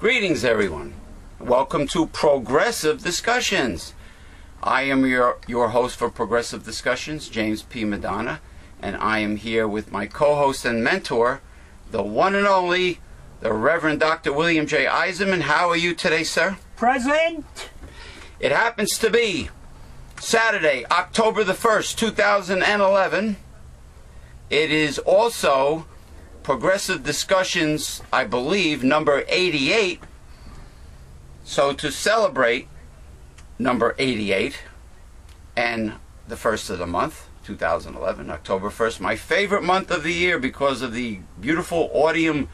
Greetings, everyone. Welcome to Progressive Discussions. I am your host for Progressive Discussions, James P. Madonna, and I am here with my co-host and mentor, the one and only, the Reverend Dr. William J. Eisenman. How are you today, sir? Present. It happens to be Saturday, October the 1st, 2011. It is also Progressive Discussions, I believe, number 88. So to celebrate number 88 and the first of the month, 2011, October 1st, my favorite month of the year because of the beautiful autumn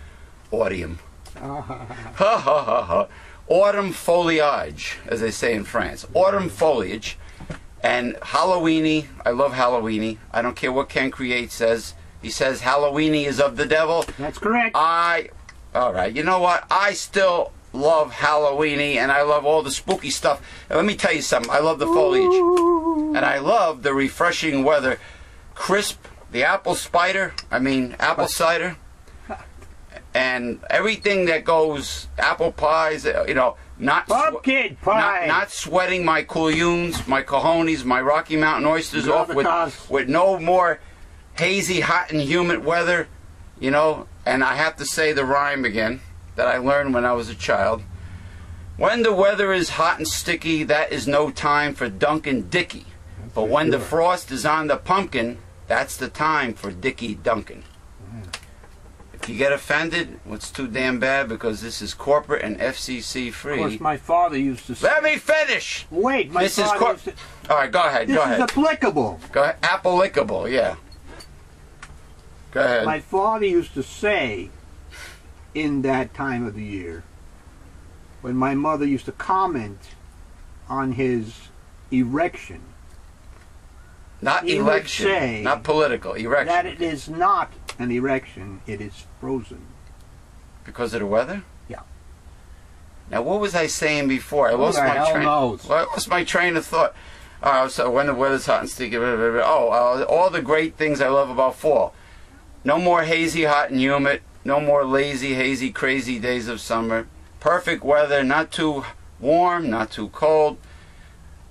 foliage, as they say in France. Autumn foliage and Halloweeny. I love Halloweeny. I don't care what Ken Create says. He says Halloweeny is of the devil. That's correct. All right, you know what? I still love Halloweeny, and I love all the spooky stuff. And let me tell you something. I love the foliage. Ooh. And I love the refreshing weather. Crisp, the apple cider, and everything that goes, apple pies, not pumpkin pie. Not sweating my couillons, my cojones, my Rocky Mountain oysters off with no more hazy, hot, and humid weather, and I have to say the rhyme again that I learned when I was a child. When the weather is hot and sticky, that is no time for Dunkin' Dicky. But when the frost is on the pumpkin, that's the time for Dicky Dunkin'. If you get offended, it's too damn bad because this is corporate and FCC free. Of course, my father used to say... Let me finish! Wait, my father used to... All right, go ahead, This is applicable. Go ahead, applicable, yeah. Go ahead. My father used to say, in that time of the year, when my mother used to comment on his erection... Not election, not political, erection. That it is not an erection, it is frozen. Because of the weather? Yeah. Now, what was I saying before? I lost my train of thought. So when the weather's hot and sticky, all the great things I love about fall. No more hazy, hot, and humid. No more lazy, hazy, crazy days of summer. Perfect weather, not too warm, not too cold.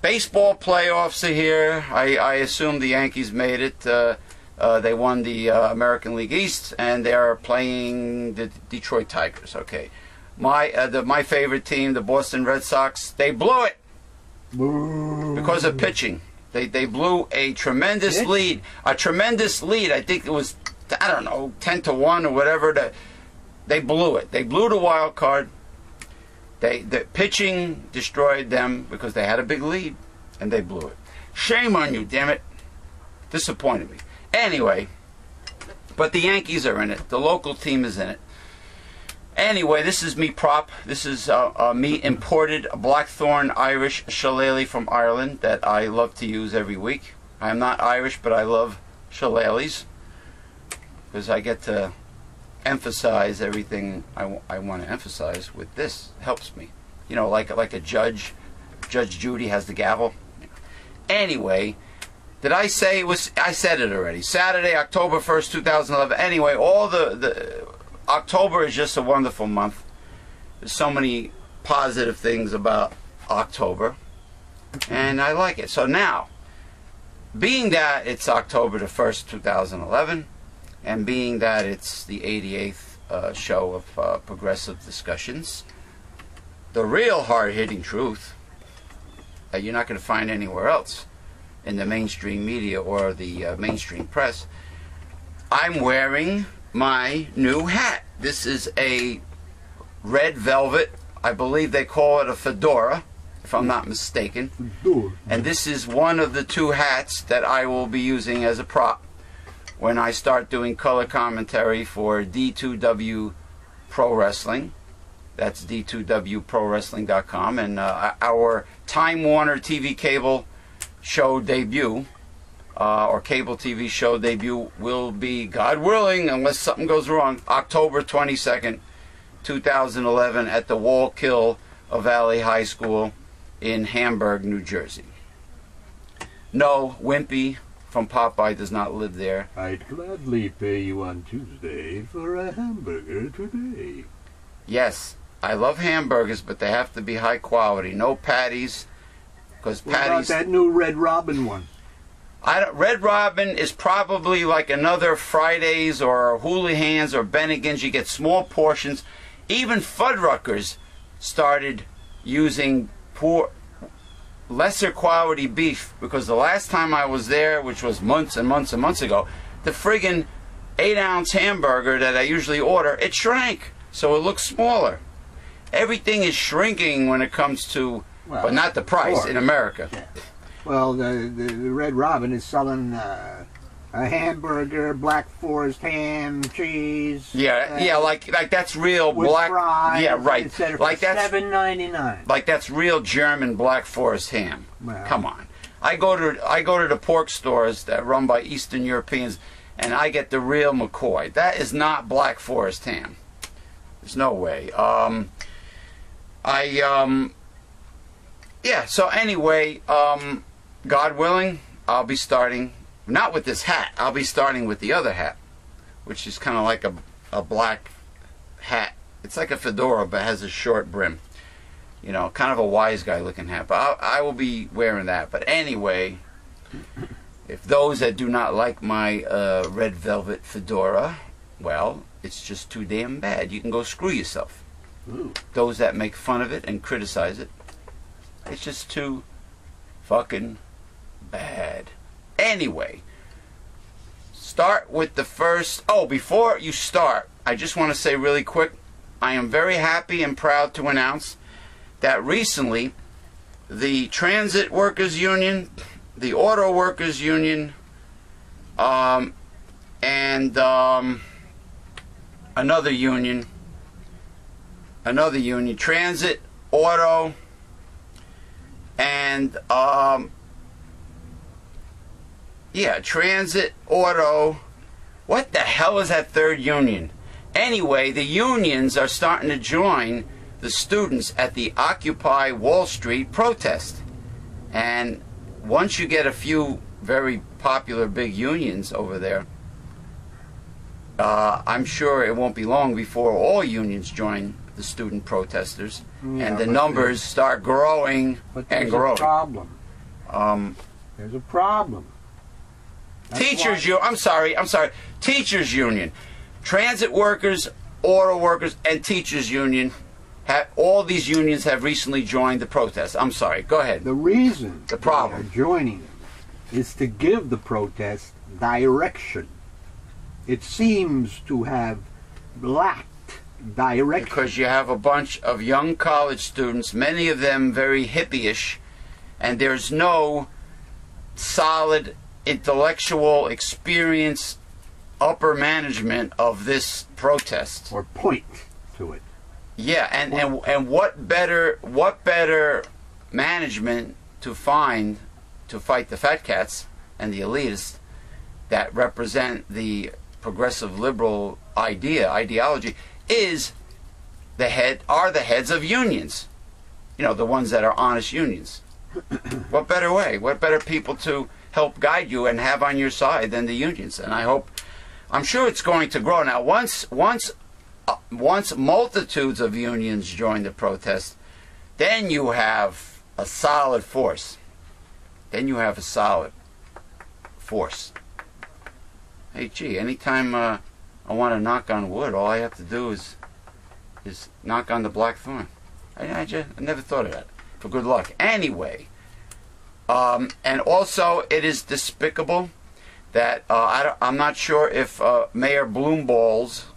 Baseball playoffs are here. I assume the Yankees made it. They won the American League East, and they are playing the Detroit Tigers. Okay, my favorite team, the Boston Red Sox, they blew it because of pitching. They blew a tremendous lead. A tremendous lead. I think it was 10-1 or whatever. They blew it. They blew the wild card. The pitching destroyed them because they had a big lead, and they blew it. Shame on you, damn it. Disappointed me. Anyway, but the Yankees are in it. The local team is in it. Anyway, this is me prop. This is me imported Blackthorn Irish Shillelagh from Ireland that I love to use every week. I'm not Irish, but I love shillelaghs because I get to emphasize everything I want to emphasize with this. It helps me. Like a judge. Judge Judy has the gavel. Anyway, did I say it was... I said it already. Saturday, October 1st, 2011. Anyway, all the October is just a wonderful month. There's so many positive things about October. And I like it. So now, being that it's October the 1st, 2011, and being that it's the 88th show of Progressive Discussions, the real hard-hitting truth that you're not going to find anywhere else in the mainstream media or the mainstream press, I'm wearing my new hat. This is a red velvet. I believe they call it a fedora, if I'm not mistaken. And this is one of the two hats that I will be using as a prop when I start doing color commentary for D2W Pro Wrestling. That's D2WProWrestling.com. And our Time Warner TV cable show debut, or cable TV show debut, will be, God willing, unless something goes wrong, October 22nd, 2011 at the Wallkill of Valley High School in Hamburg, New Jersey. No, Wimpy from Popeye does not live there. I'd gladly pay you on Tuesday for a hamburger today. Yes, I love hamburgers, but they have to be high quality. No patties, because What about patties. that new Red Robin one? Red Robin is probably like another Fridays or Houlihan's or Bennigan's. You get small portions. Even Fuddruckers started using lesser quality beef, because the last time I was there, which was months and months and months ago, the friggin' 8-ounce hamburger that I usually order, it shrank, so it looks smaller. Everything is shrinking when it comes to, but not the price in America. Yeah. Well, the Red Robin is selling a hamburger, Black Forest ham, cheese. Yeah, like that's real with black. Fries, yeah, right. Like that's $7.99. Like that's real German Black Forest ham. Well, come on. I go to the pork stores that are run by Eastern Europeans, and I get the real McCoy. That is not Black Forest ham. There's no way. Yeah. So anyway, God willing, I'll be starting. Not with this hat. I'll be starting with the other hat, which is kind of like a black hat. It's like a fedora, but has a short brim. You know, kind of a wise guy looking hat. But I will be wearing that. But anyway, if those that do not like my red velvet fedora, well, it's just too damn bad. You can go screw yourself. Ooh. Those that make fun of it and criticize it, it's just too fucking bad. Anyway, start with the first. Oh, before you start, I just want to say really quick, I am very happy and proud to announce that recently the Transit Workers Union, the Auto Workers Union, and another union, Transit, Auto, and Transit, Auto. What the hell is that third union? Anyway, the unions are starting to join the students at the Occupy Wall Street protest. And once you get a few very popular big unions over there, I'm sure it won't be long before all unions join the student protesters, and the numbers start growing and growing. There's a problem. There's a problem. Teachers union. I'm sorry. Teachers union, transit workers, auto workers, and teachers union. All these unions have recently joined the protest. I'm sorry. Go ahead. The reason the problem they're joining them is to give the protest direction. It seems to have lacked direction. Because you have a bunch of young college students, many of them very hippie-ish, and there's no solid intellectual experience, upper management of this protest. Or point to it. Yeah, and what better management to find to fight the fat cats and the elitists that represent the progressive liberal ideology is the heads of unions. You know, the ones that are honest unions. What better way? What better people to help guide you and have on your side than the unions? And I'm sure it's going to grow. Now, once multitudes of unions join the protest, then you have a solid force. Hey, gee, anytime I want to knock on wood, all I have to do is knock on the blackthorn. I never thought of that. For good luck. Anyway, and also it is despicable that I'm not sure if Mayor Bloomberg,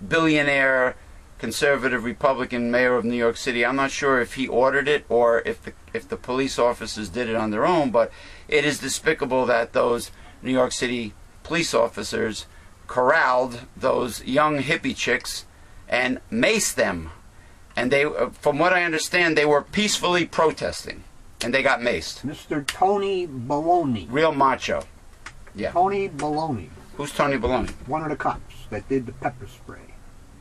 billionaire conservative Republican mayor of New York City, I'm not sure if he ordered it or if the police officers did it on their own, but it is despicable that those New York City police officers corralled those young hippie chicks and maced them. And they, from what I understand, they were peacefully protesting, and they got maced. Mr. Tony Baloney. Real macho. Yeah. Tony Baloney. Who's Tony Baloney? One of the cops that did the pepper spray.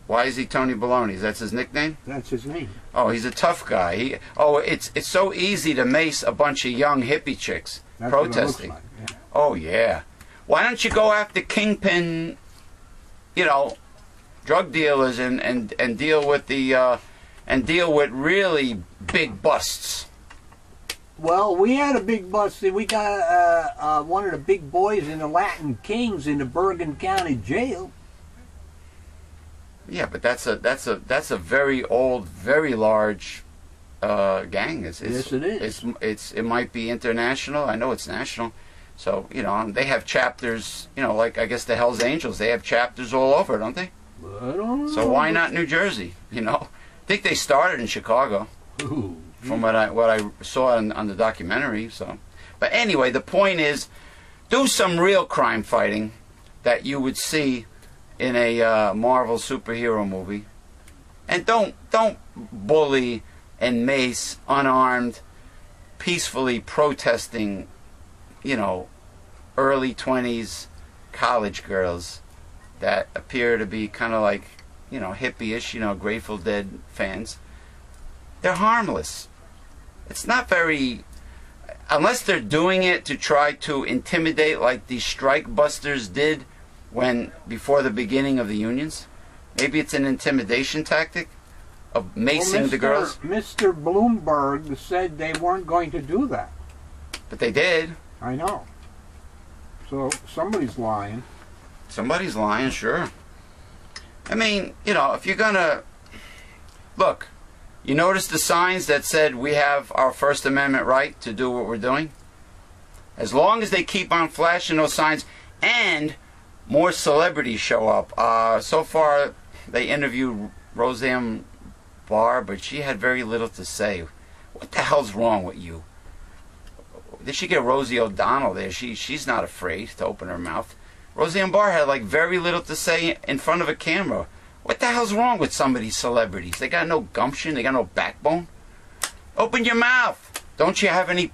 Why is he Tony Baloney? That's his nickname? That's his name. Oh, he's a tough guy. It's so easy to mace a bunch of young hippie chicks protesting. What it looks like, yeah. Oh, yeah. Why don't you go after Kingpin, drug dealers and deal with the and deal with really big busts. Well, we had a big bust. We got one of the big boys in the Latin Kings in the Bergen County Jail. Yeah, but that's a very old, very large gang. Yes, it is. It might be international. I know it's national. So, you know, they have chapters, you know, like I guess the Hells Angels, they have chapters all over, don't they? I don't know. So why not New Jersey, you know? I think they started in Chicago. Ooh. From what I saw on the documentary. So, but anyway, the point is, do some real crime fighting that you would see in a Marvel superhero movie, and don't bully and mace unarmed, peacefully protesting, you know, early 20s college girls that appear to be kind of like, you know, hippie-ish, you know, Grateful Dead fans. They're harmless. It's not very, unless they're doing it to try to intimidate like these strike busters did before the beginning of the unions. Maybe it's an intimidation tactic of macing the girls. Mr. Bloomberg said they weren't going to do that. But they did. I know. So somebody's lying. Somebody's lying, sure. I mean, you know, if you're gonna look, you notice the signs that said we have our First Amendment right to do what we're doing? As long as they keep on flashing those signs and more celebrities show up. So far, they interviewed Roseanne Barr, but she had very little to say. What the hell's wrong with you? They should get Rosie O'Donnell there. She's not afraid to open her mouth. Roseanne Barr had like very little to say in front of a camera. What the hell's wrong with some of these celebrities? They got no gumption. They got no backbone. Open your mouth. Don't you have any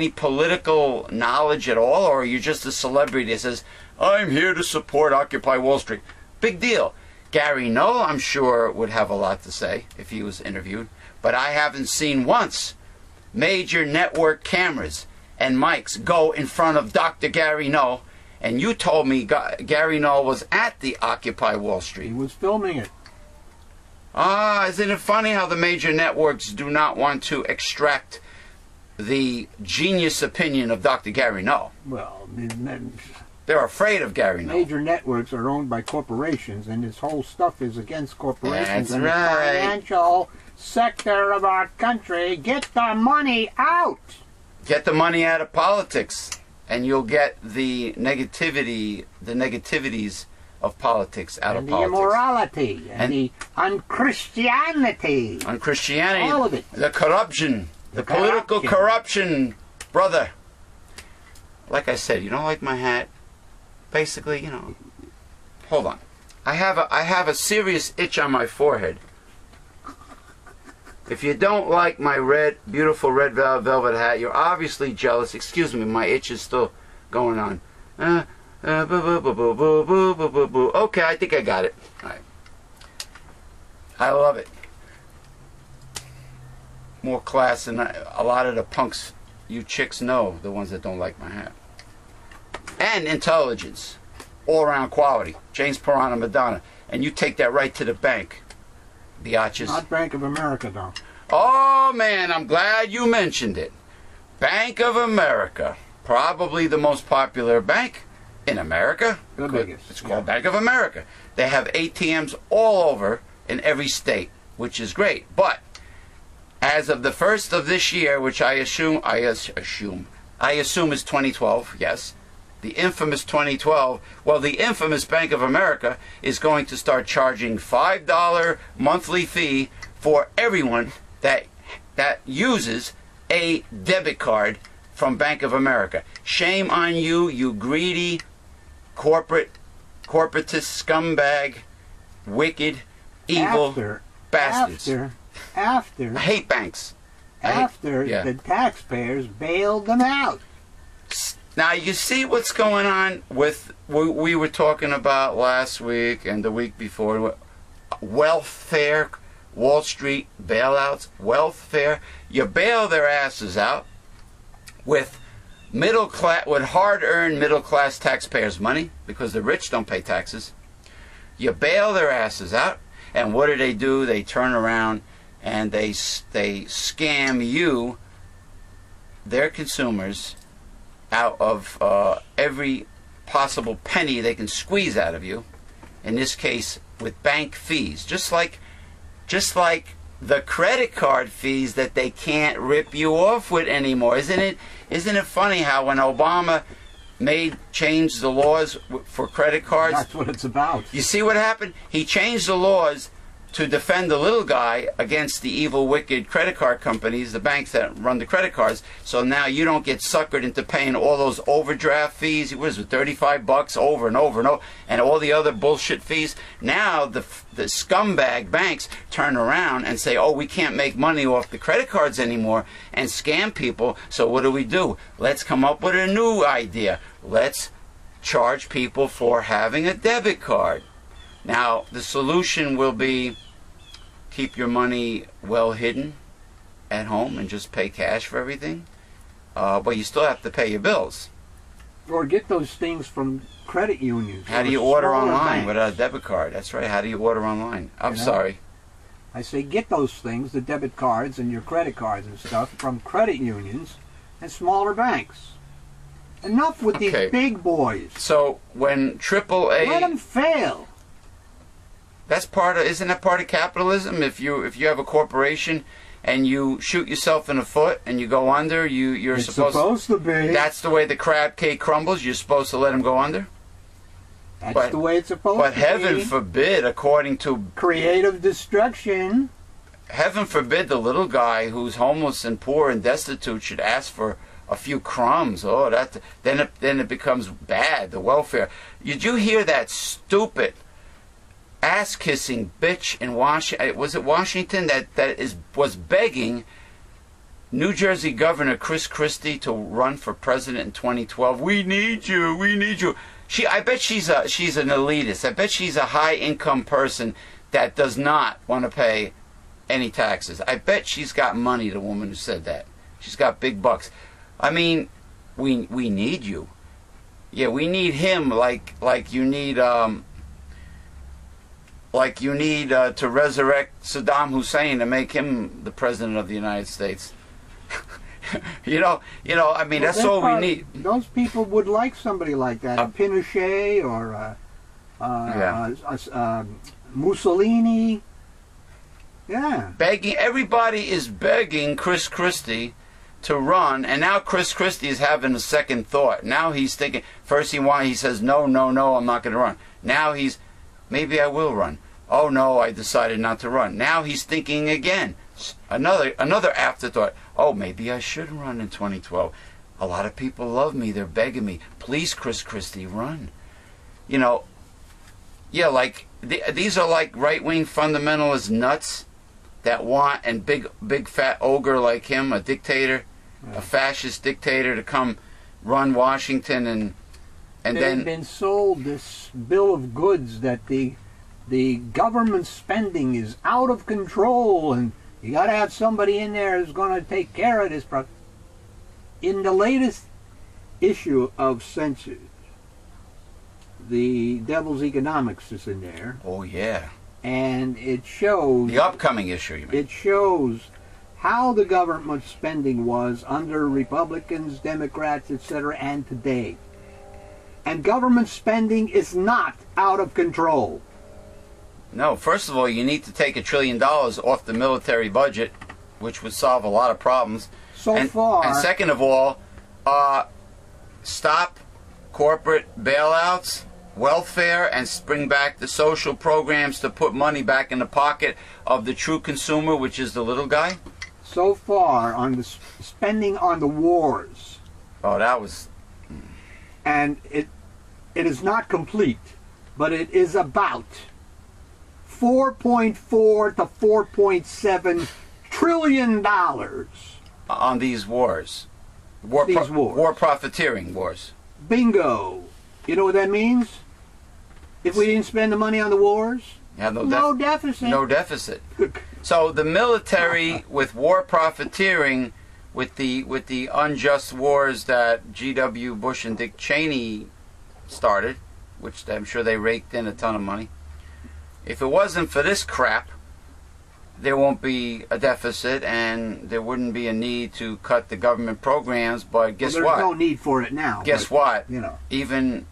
political knowledge at all, or are you just a celebrity that says, I'm here to support Occupy Wall Street? Big deal. Gary Null, I'm sure, would have a lot to say if he was interviewed, but I haven't seen once major network cameras and mics go in front of Dr. Gary Null. And you told me Gary Null was at the Occupy Wall Street. He was filming it. Isn't it funny how the major networks do not want to extract the genius opinion of Dr. Gary Null? Well, they're afraid of Gary Null. Major networks are owned by corporations, and this whole stuff is against corporations. That's and right. The financial sector of our country. Get the money out. Get the money out of politics. And you'll get the negativities of politics out of politics. And the immorality, and the unchristianity. Unchristianity. All of it. The corruption. The political corruption, brother. Like I said, you don't like my hat? Basically, you know. Hold on. I have a serious itch on my forehead. If you don't like my beautiful red velvet hat, you're obviously jealous. Excuse me, my itch is still going on. Okay, I think I got it. All right. I love it. More class than a lot of the punks you chicks know, the ones that don't like my hat. And intelligence. All-around quality. James Pirana Madonna. And you take that right to the bank. Biatches. Not Bank of America, though. Oh, man, I'm glad you mentioned it. Bank of America. Probably the most popular bank in America. The biggest. It's called Bank of America. They have ATMs all over in every state, which is great. But as of the first of this year, which I assume is 2012, yes, the infamous 2012, well, the infamous Bank of America is going to start charging $5 monthly fee for everyone that uses a debit card from Bank of America. Shame on you, you greedy, corporatist scumbag, wicked, evil bastards. After I hate banks. The taxpayers bailed them out. Now, you see what's going on with what we were talking about last week and the week before. Welfare, Wall Street bailouts, welfare. You bail their asses out with hard-earned middle-class taxpayers' money, because the rich don't pay taxes. You bail their asses out, and what do? They turn around and they scam you, their consumers, out of every possible penny they can squeeze out of you. In this case, with bank fees, just like the credit card fees that they can't rip you off with anymore. Isn't it funny how when Obama changed the laws for credit cards? That's what it's about. You see what happened? He changed the laws to defend the little guy against the evil, wicked credit card companies, the banks that run the credit cards. So now you don't get suckered into paying all those overdraft fees. What is it, $35 over and over and over, and all the other bullshit fees. Now the scumbag banks turn around and say, oh, we can't make money off the credit cards anymore, and scam people. So what do? Let's come up with a new idea. Let's charge people for having a debit card. Now, the solution will be keep your money well hidden at home and just pay cash for everything. But you still have to pay your bills. Or get those things from credit unions. How do you order online without a debit card? That's right. How do you order online? I'm sorry. I say get those things, the debit cards and your credit cards and stuff, from credit unions and smaller banks. Enough with these big boys. So when AAA... Let them fail. Isn't that part of capitalism? If you have a corporation and you shoot yourself in the foot and you go under, you're supposed to be. That's the way the crab cake crumbles. You're supposed to let them go under. That's the way it's supposed to be. But heaven forbid, according to creative destruction. Heaven forbid the little guy who's homeless and poor and destitute should ask for a few crumbs. Oh, then it becomes bad. The welfare. Did you hear that stupid ass-kissing bitch in Washington? Was it Washington was begging New Jersey Governor Chris Christie to run for president in 2012? We need you. We need you. I bet she's an elitist. I bet she's a high-income person that does not want to pay any taxes. I bet she's got money. The woman who said that. She's got big bucks. I mean, we need you. Yeah, we need him like you need. Like you need to resurrect Saddam Hussein to make him the president of the United States. you know. I mean, that's all we need. Those people would like somebody like that, Pinochet or Mussolini. Yeah. Everybody is begging Chris Christie to run, and now Chris Christie is having a second thought. Now he's thinking. First he says no, I'm not going to run. Now maybe I will run. Oh no, I decided not to run. Now he's thinking again. Another afterthought. Oh, maybe I should run in 2012. A lot of people love me. They're begging me. Please, Chris Christie, run. Yeah, like these are like right-wing fundamentalist nuts that want, and big fat ogre like him, a dictator, a fascist dictator, to come run Washington and they've been sold this bill of goods that the government spending is out of control and you got to have somebody in there who's going to take care of this. In the latest issue of Census, the Devil's Economics is in there. Oh yeah. And it shows the upcoming issue. You mean? It shows how the government spending was under Republicans, Democrats, etc., and today. And government spending is not out of control. No, first of all, you need to take $1 trillion off the military budget, which would solve a lot of problems. And second of all, stop corporate bailouts, welfare, and bring back the social programs to put money back in the pocket of the true consumer, which is the little guy. So far, on the spending on the wars. Oh, that was... And it is not complete, but it is about $4.4 to $4.7 trillion on these wars. War profiteering wars. Bingo. You know what that means? If we didn't spend the money on the wars, no deficit. No deficit. So the military, with war profiteering, with the unjust wars that G.W. Bush and Dick Cheney started, which I'm sure they raked in a ton of money, If it wasn't for this crap, there won't be a deficit and there wouldn't be a need to cut the government programs. But guess what? There's no need for it now. Guess what? You know. Even,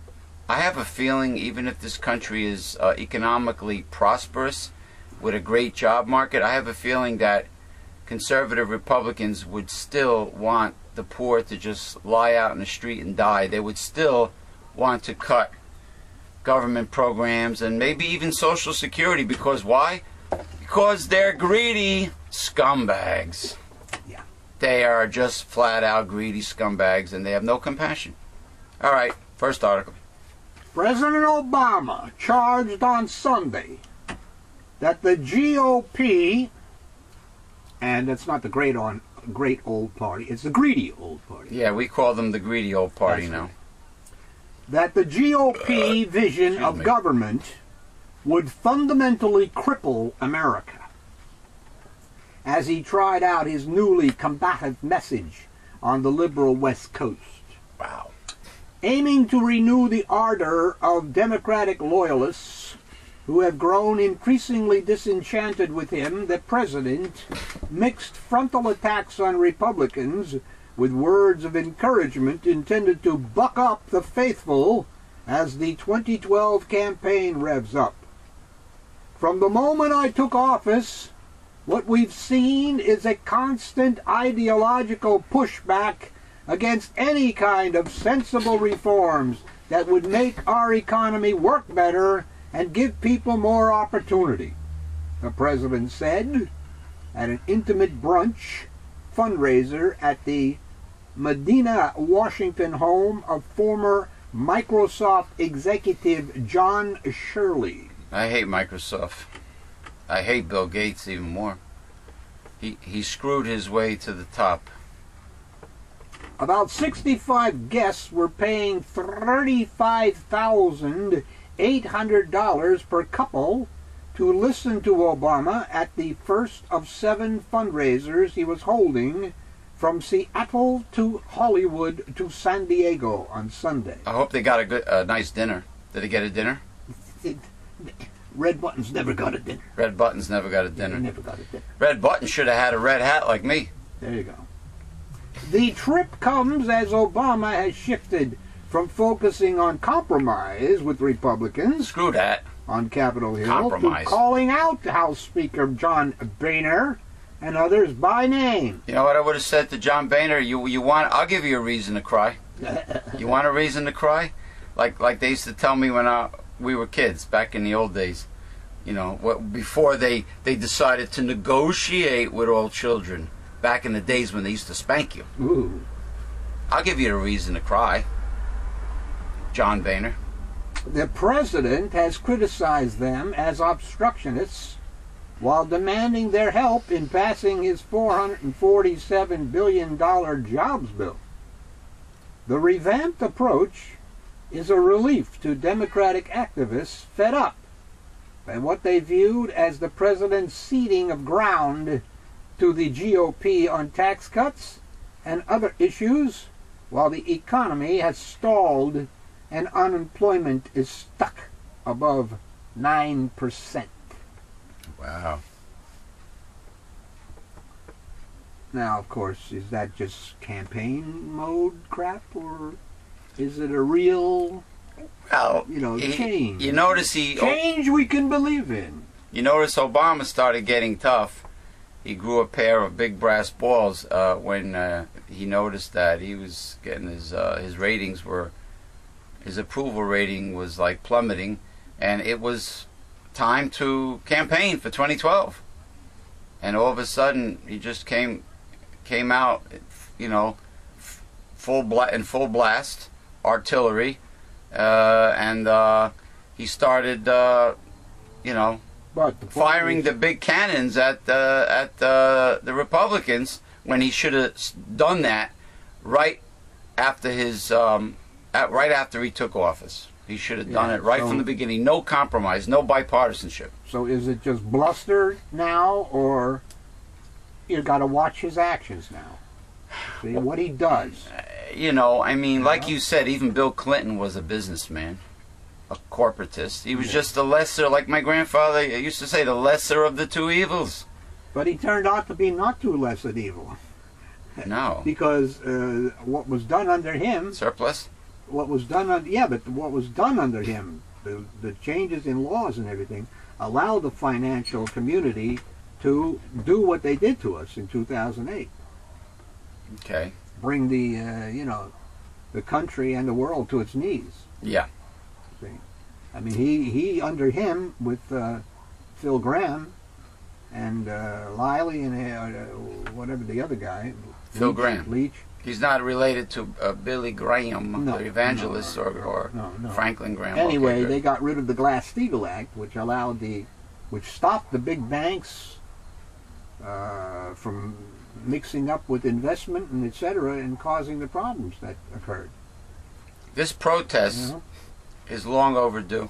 I have a feeling, even if this country is economically prosperous with a great job market, I have a feeling that conservative Republicans would still want the poor to just lie out in the street and die. They would still want to cut government programs and maybe even Social Security. Because why? Because they're greedy scumbags. Yeah. They are just flat out greedy scumbags and they have no compassion. All right, first article. President Obama charged on Sunday that the GOP, and that's not the great old party, it's the greedy old party. Yeah, we call them the greedy old party. That's now. Right. That the GOP vision of government would fundamentally cripple America, as he tried out his newly combative message on the liberal West Coast. Wow. Aiming to renew the ardor of Democratic loyalists who have grown increasingly disenchanted with him, the president mixed frontal attacks on Republicans with words of encouragement intended to buck up the faithful as the 2012 campaign revs up. From the moment I took office, what we've seen is a constant ideological pushback against any kind of sensible reforms that would make our economy work better and give people more opportunity, the president said at an intimate brunch fundraiser at the Medina, Washington home of former Microsoft executive John Shirley. I hate Microsoft. I hate Bill Gates even more. He screwed his way to the top. About 65 guests were paying $35,800 per couple to listen to Obama at the first of 7 fundraisers he was holding from Seattle to Hollywood to San Diego on Sunday. I hope they got a nice dinner. Did they get a dinner? Red Buttons never got a dinner. Red Buttons never got a dinner. Yeah, never got a dinner. Red Button should have had a red hat like me. There you go. The trip comes as Obama has shifted from focusing on compromise with Republicans, screw that, on Capitol Hill, compromise, to calling out House Speaker John Boehner and others by name. You know what I would have said to John Boehner? You want? I'll give you a reason to cry. You want a reason to cry? Like they used to tell me when we were kids back in the old days. You know, before they decided to negotiate with all children. Back in the days when they used to spank you. Ooh. I'll give you a reason to cry, John Boehner. The president has criticized them as obstructionists while demanding their help in passing his $447 billion jobs bill. The revamped approach is a relief to Democratic activists fed up by what they viewed as the president's ceding of ground to the GOP on tax cuts and other issues, while the economy has stalled and unemployment is stuck above 9%. Wow. Now, of course, is that just campaign mode crap, or is it a real, change? You notice change we can believe in. You notice Obama started getting tough. He grew a pair of big brass balls when he noticed that he was getting his ratings his approval rating was like plummeting, and it was time to campaign for 2012. And all of a sudden, he just came out, in full blast, artillery, and he started, firing the big cannons at the Republicans when he should have done that right after right after he took office. He should have done it right from the beginning. No compromise, no bipartisanship. So is it just bluster now, or you got to watch his actions now? See what he does. Like you said, even Bill Clinton was a businessman. a corporatist. He was just the lesser, like my grandfather used to say, the lesser of the two evils. But he turned out to be not too less an evil. No. Because what was done under him... Surplus? What was done under... Yeah, but what was done under him, the changes in laws and everything, allowed the financial community to do what they did to us in 2008. Okay. Bring the, the country and the world to its knees. Yeah. See? I mean, he under him, with Phil Graham and Liley and whatever the other guy... Phil Graham. Leach. He's not related to Billy Graham, the evangelist, or Franklin Graham. Anyway, they got rid of the Glass-Steagall Act, which stopped the big banks from mixing up with investment and etc. and causing the problems that occurred. This protest is long overdue.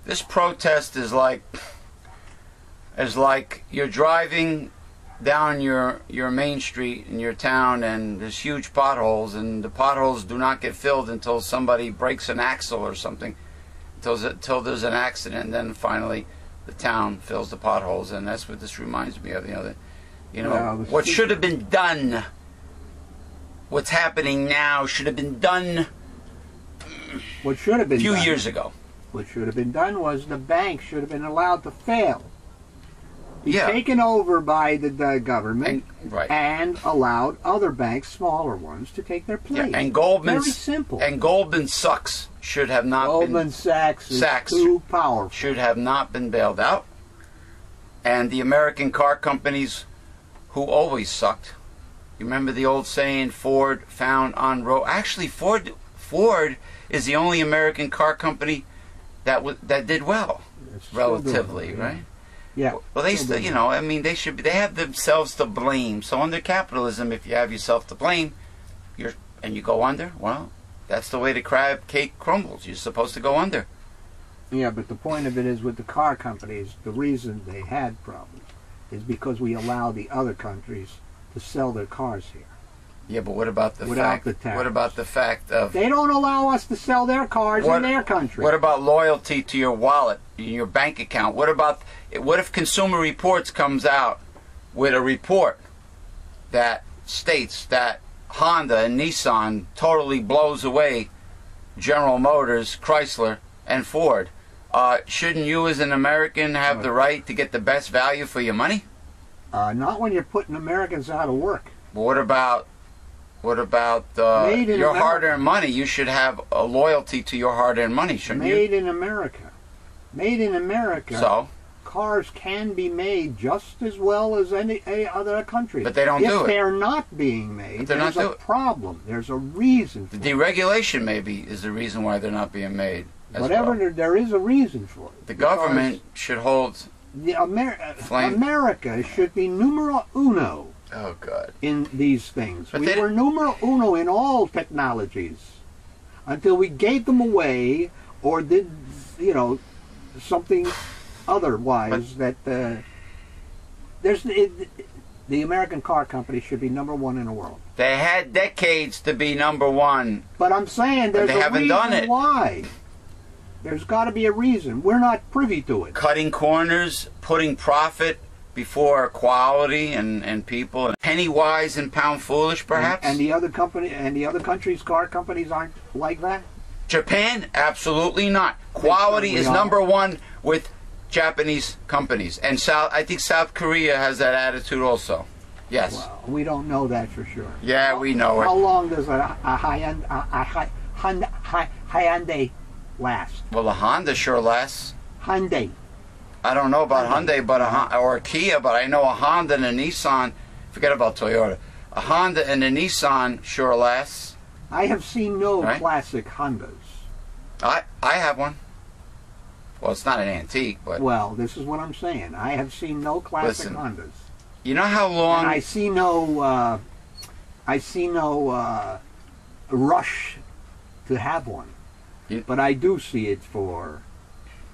This protest is like you're driving down your main street in your town and there's huge potholes, and the potholes do not get filled until somebody breaks an axle or something, until there's an accident, and then finally the town fills the potholes. And that's what this reminds me of. What should have been done, what's happening now, should have been done what should have been a few years ago. What should have been done was the bank should have been allowed to fail. Be taken over by the government and allowed other banks, smaller ones, to take their place. Yeah, and Goldman, very simple. And Goldman Sachs should have not Goldman Sachs is too powerful. Should have not been bailed out. And the American car companies, who always sucked. You remember the old saying, Ford found on road. Actually, Ford is the only American car company that did well, relatively, right? Yeah. Well, they still, they have themselves to blame. So under capitalism, if you have yourself to blame, and you go under, well, that's the way the crab cake crumbles. You're supposed to go under. Yeah, but the point of it is, with the car companies, the reason they had problems is because we allow the other countries to sell their cars here. Yeah, but what about the fact of they don't allow us to sell their cars in their country? What about loyalty to your wallet, your bank account? What if Consumer Reports comes out with a report that states that Honda and Nissan totally blows away General Motors, Chrysler, and Ford? Shouldn't you, as an American, have the right to get the best value for your money? Not when you're putting Americans out of work. But what about your hard-earned money? You should have a loyalty to your hard-earned money, shouldn't you? Made in America. Made in America. So? Cars can be made just as well as any other country. But they don't do it. If they're not being made, there's a problem. There's a reason for it. The deregulation, maybe, is the reason why they're not being made. There is a reason for it. The government should hold... America should be numero uno. Oh, God. In these things. But we were numero uno in all technologies until we gave them away or did, something otherwise. The American car company should be number one in the world. They had decades to be number one. But I'm saying there's a reason why. There's got to be a reason. We're not privy to it. Cutting corners, putting profit before quality and people, and penny wise and pound foolish, perhaps. And the other countries' car companies aren't like that. Japan, absolutely not. Quality is number one with Japanese companies, and I think South Korea has that attitude also. Yes. Well, we don't know that for sure. Yeah, we know it. How long does a Hyundai last? Well, a Honda sure lasts. Hyundai. I don't know about Hyundai, or a Kia, but I know a Honda and a Nissan. Forget about Toyota. A Honda and a Nissan sure lasts. I have seen no classic Hondas. I have one. Well, it's not an antique, but... Well, this is what I'm saying. I have seen no classic Hondas. You know how long... And I see no rush to have one. But I do see it for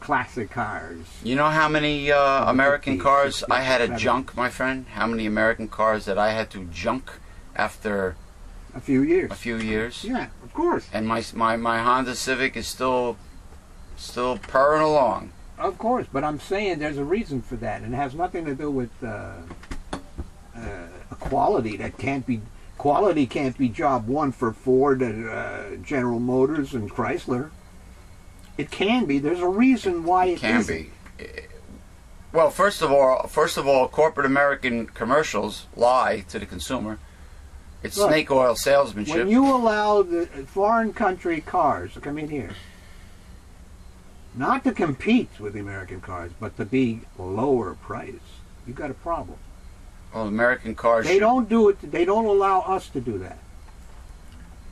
classic cars. You know how many American cars I had to junk, my friend? How many American cars that I had to junk after... A few years. A few years. Yeah, of course. And my Honda Civic is still still purring along. Of course, but I'm saying there's a reason for that, and it has nothing to do with quality. Quality can't be job one for Ford, General Motors, and Chrysler. It can be. There's a reason why it can be. Well, first of all, corporate American commercials lie to the consumer. It's snake oil salesmanship. When you allow the foreign country cars to come in here, not to compete with the American cars, but to be lower price, you got a problem. Well, American cars. They don't do it. They don't allow us to do that.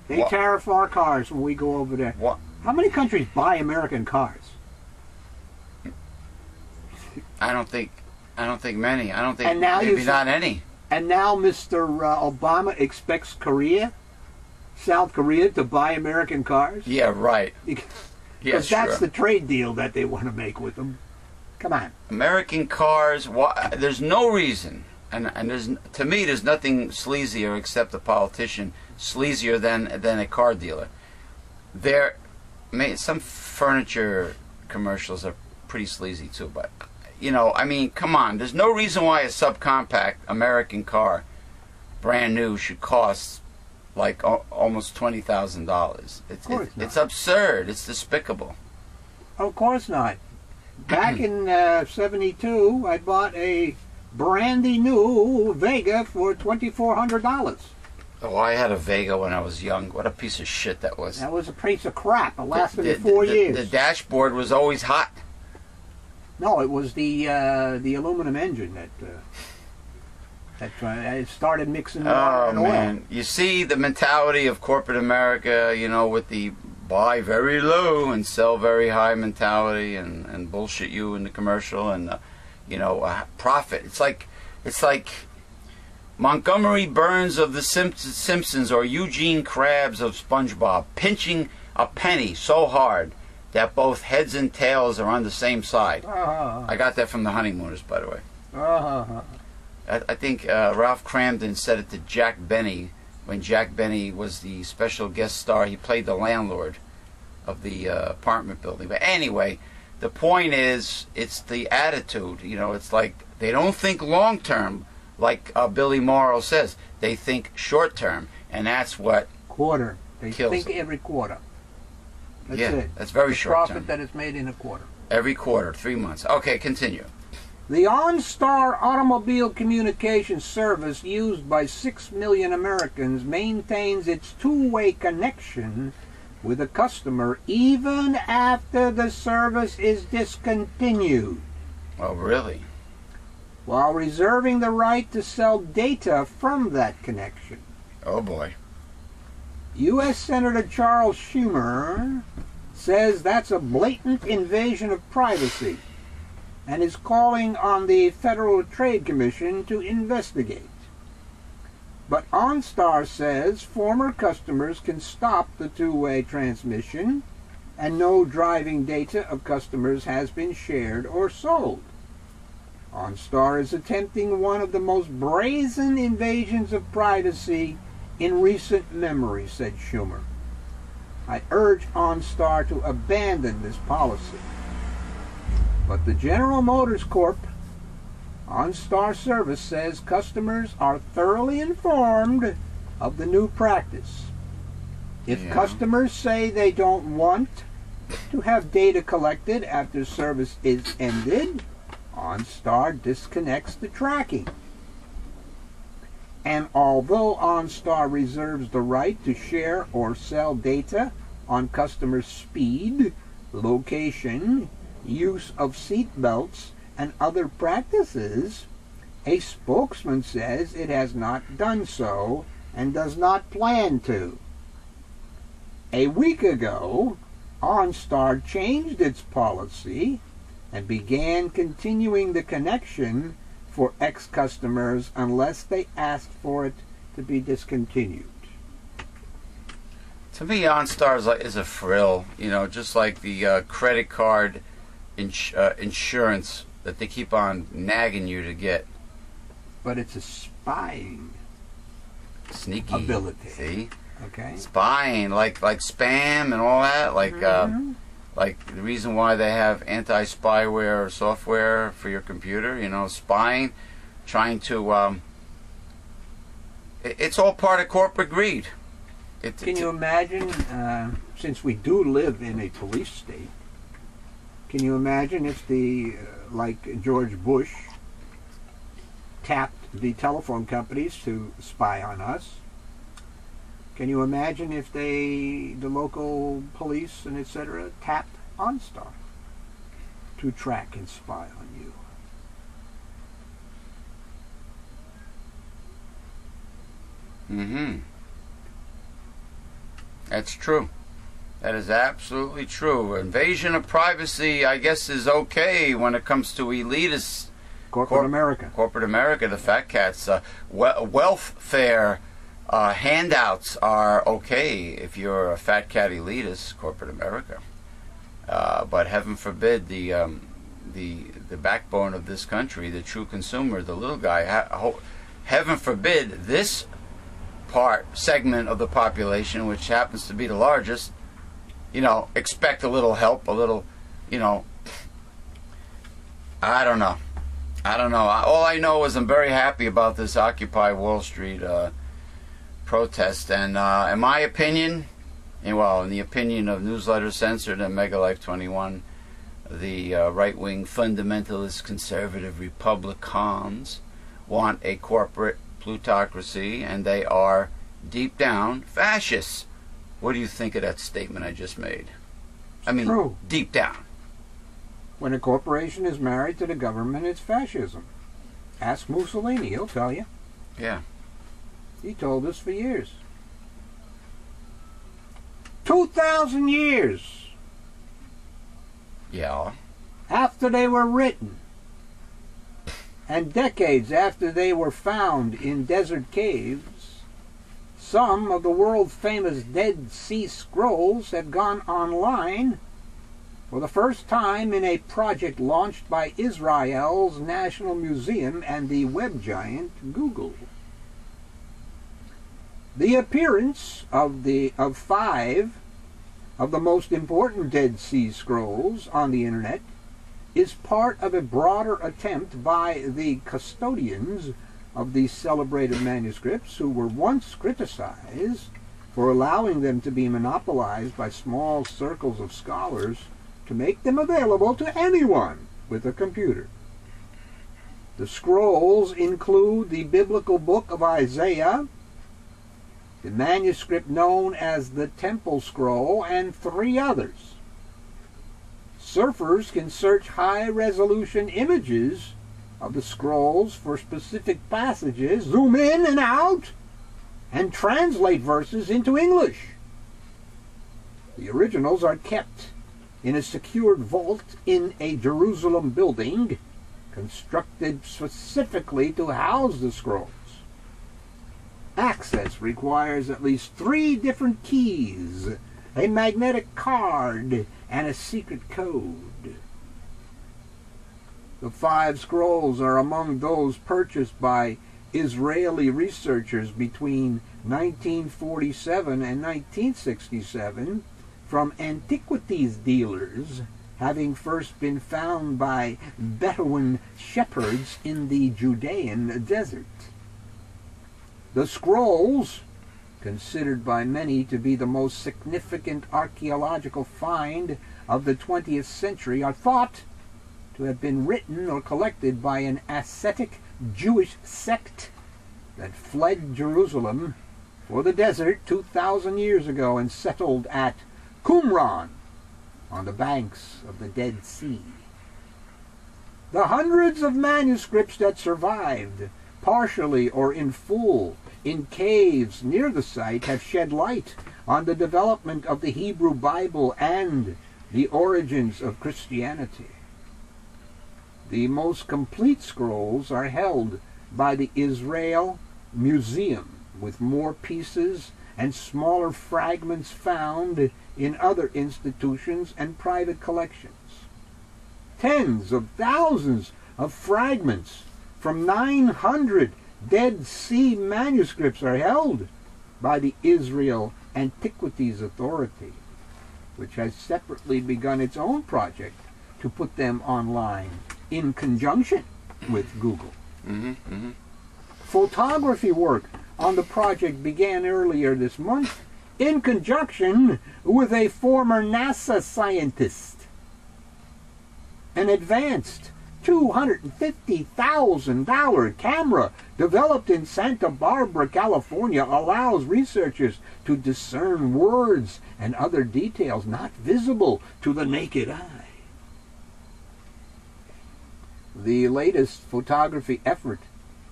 They tariff our cars when we go over there. What? How many countries buy American cars? I don't think many. I don't think and now maybe not any. And now Mr. Obama expects South Korea to buy American cars? Yeah, right. Because that's the trade deal that they want to make with them. Come on. American cars, there's no reason, and to me there's nothing sleazier except a politician, sleazier than a car dealer. Some furniture commercials are pretty sleazy too, but I mean, come on. There's no reason why a subcompact American car, brand new, should cost like almost $20,000. It's absurd. It's despicable. Of course not. Back in '72, I bought a brandy new Vega for $2,400. Oh, I had a Vega when I was young. What a piece of shit that was. That was a piece of crap. It lasted me 4 years. The dashboard was always hot. No, it was the aluminum engine that it started mixing water and oil. Man, you see the mentality of corporate America, with the buy very low and sell very high mentality, and bullshit you in the commercial, and profit. It's like Montgomery Burns of The Simpsons or Eugene Krabs of SpongeBob pinching a penny so hard that both heads and tails are on the same side. I got that from The Honeymooners, by the way. I think Ralph Cramden said it to Jack Benny when Jack Benny was the special guest star. He played the landlord of the apartment building. But anyway, the point is, it's the attitude. It's like they don't think long term, like Billy Morrow says. They think short term, and that's what quarter. They kills think them. Every quarter. That's yeah, it. That's very the short profit term. That is made in a quarter. Every quarter, 3 months. Okay, continue. The OnStar automobile communication service used by 6 million Americans maintains its two-way connection with a customer even after the service is discontinued. Oh, really? While reserving the right to sell data from that connection. Oh, boy. U.S. Senator Charles Schumer says that's a blatant invasion of privacy and is calling on the Federal Trade Commission to investigate. But OnStar says former customers can stop the two-way transmission and no driving data of customers has been shared or sold. OnStar is attempting one of the most brazen invasions of privacy in recent memory, said Schumer. I urge OnStar to abandon this policy. But the General Motors Corp. OnStar service says customers are thoroughly informed of the new practice. If customers say they don't want to have data collected after service is ended, OnStar disconnects the tracking. And although OnStar reserves the right to share or sell data on customer speed, location, use of seat belts, and other practices, a spokesman says it has not done so and does not plan to. A week ago, OnStar changed its policy and began continuing the connection for ex-customers unless they asked for it to be discontinued. To me, OnStar is a frill, just like the credit card insurance that they keep on nagging you to get. But it's a spying sneaky ability. See? Okay. Spying, like spam and all that, like Like the reason why they have anti-spyware software for your computer, you know, spying, trying to, it's all part of corporate greed. Can you imagine, since we do live in a police state, can you imagine if like George Bush tapped the telephone companies to spy on us? Can you imagine if the local police and etc. tapped OnStar to track and spy on you? Mm-hmm. That's true. That is absolutely true. Invasion of privacy, I guess, is okay when it comes to elitists. Corporate America. Corporate America, the fat cats. Welfare handouts are okay if you're a fat cat elitist, corporate America. But heaven forbid the backbone of this country, the true consumer, the little guy. Heaven forbid this segment of the population, which happens to be the largest, you know, expect a little help, a little, you know, I don't know. All I know is I'm very happy about this Occupy Wall Street protest, and in my opinion, in the opinion of Newsletter Censored and Mega Life 21, the right-wing fundamentalist conservative Republicans want a corporate plutocracy, and they are deep down fascists. What do you think of that statement I just made? I mean, true. Deep down. When a corporation is married to the government, it's fascism. Ask Mussolini, he'll tell you. Yeah. He told us for years. 2,000 years. Yeah. After they were written, and decades after they were found in desert caves, some of the world-famous Dead Sea Scrolls have gone online for the first time in a project launched by Israel's National Museum and the web giant Google. The appearance of 5 of the most important Dead Sea Scrolls on the internet is part of a broader attempt by the custodians of these celebrated manuscripts, who were once criticized for allowing them to be monopolized by small circles of scholars, to make them available to anyone with a computer. The scrolls include the biblical book of Isaiah, the manuscript known as the Temple Scroll, and 3 others. Surfers can search high-resolution images of the scrolls for specific passages, zoom in and out, and translate verses into English. The originals are kept in a secured vault in a Jerusalem building constructed specifically to house the scrolls. Access requires at least 3 different keys, a magnetic card, and a secret code. The 5 scrolls are among those purchased by Israeli researchers between 1947 and 1967 from antiquities dealers, having first been found by Bedouin shepherds in the Judean desert. The scrolls, considered by many to be the most significant archaeological find of the 20th century, are thought to have been written or collected by an ascetic Jewish sect that fled Jerusalem for the desert 2,000 years ago and settled at Qumran on the banks of the Dead Sea. The hundreds of manuscripts that survived, partially or in full, in caves near the site have shed light on the development of the Hebrew Bible and the origins of Christianity. The most complete scrolls are held by the Israel Museum, with more pieces and smaller fragments found in other institutions and private collections. Tens of thousands of fragments from 900 Dead Sea manuscripts are held by the Israel Antiquities Authority. which has separately begun its own project to put them online in conjunction with Google. Photography work on the project began earlier this month in conjunction with a former NASA scientist. An advanced $250,000 camera developed in Santa Barbara, California, allows researchers to discern words and other details not visible to the naked eye. The latest photography effort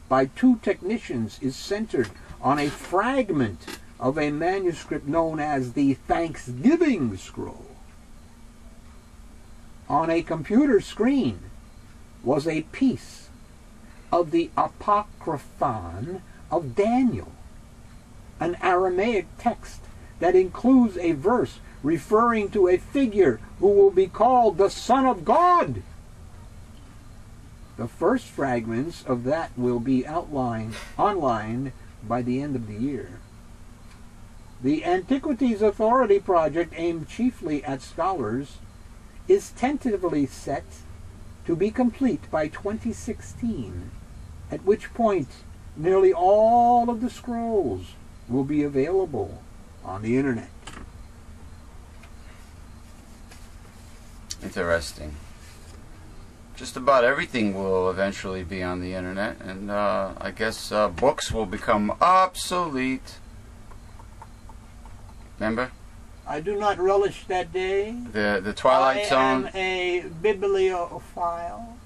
by two technicians is centered on a fragment of a manuscript known as the Thanksgiving Scroll. On a computer screen was a piece of the Apocryphon of Daniel, an Aramaic text that includes a verse referring to a figure who will be called the Son of God. The first fragments of that will be outlined online by the end of the year. The Antiquities Authority project, aimed chiefly at scholars, is tentatively set to be complete by 2016, at which point nearly all of the scrolls will be available on the internet. Interesting. Just about everything will eventually be on the internet, and I guess books will become obsolete. Remember? I do not relish that day. The Twilight Zone. I am a bibliophile.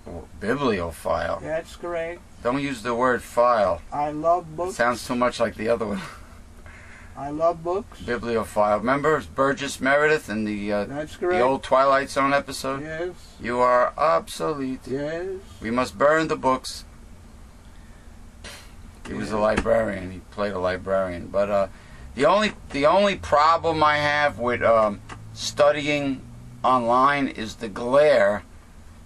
Oh, bibliophile? That's correct. Don't use the word file. I love books. It sounds too much like the other one. I love books. Bibliophile. Remember Burgess Meredith in That's correct. the old Twilight Zone episode? Yes. You are obsolete. Yes. We must burn the books. He was a librarian. He played a librarian. But the only problem I have with studying online is the glare.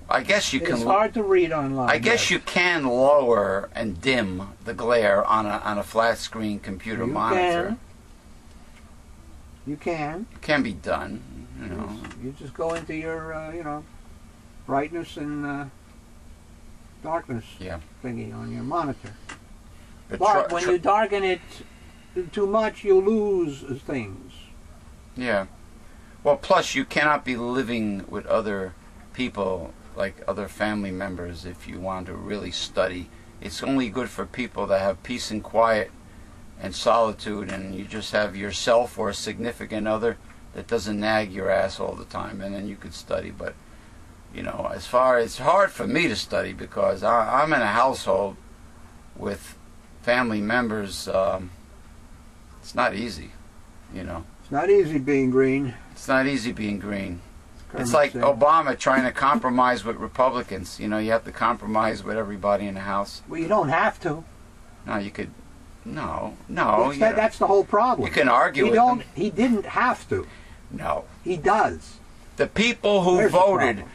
I guess you can. It's hard to read online. I guess you can lower and dim the glare on a flat screen computer monitor. You can. It can be done. You know. You just go into your brightness and darkness thingy on your monitor. But when you darken it too much, you lose things. Yeah. Well, plus you cannot be living with other people, like other family members, if you want to really study. It's only good for people that have peace and quiet and solitude, and you just have yourself or a significant other that doesn't nag your ass all the time, and then you could study. But, you know, it's hard for me to study because I'm in a household with family members. It's not easy, you know. It's not easy being green. It's not easy being green. It's like Obama trying to compromise with Republicans. You know, you have to compromise with everybody in the house. Well, you don't have to. No, you could. No. That's the whole problem. You can argue with them. He didn't have to. No. He does. The people who voted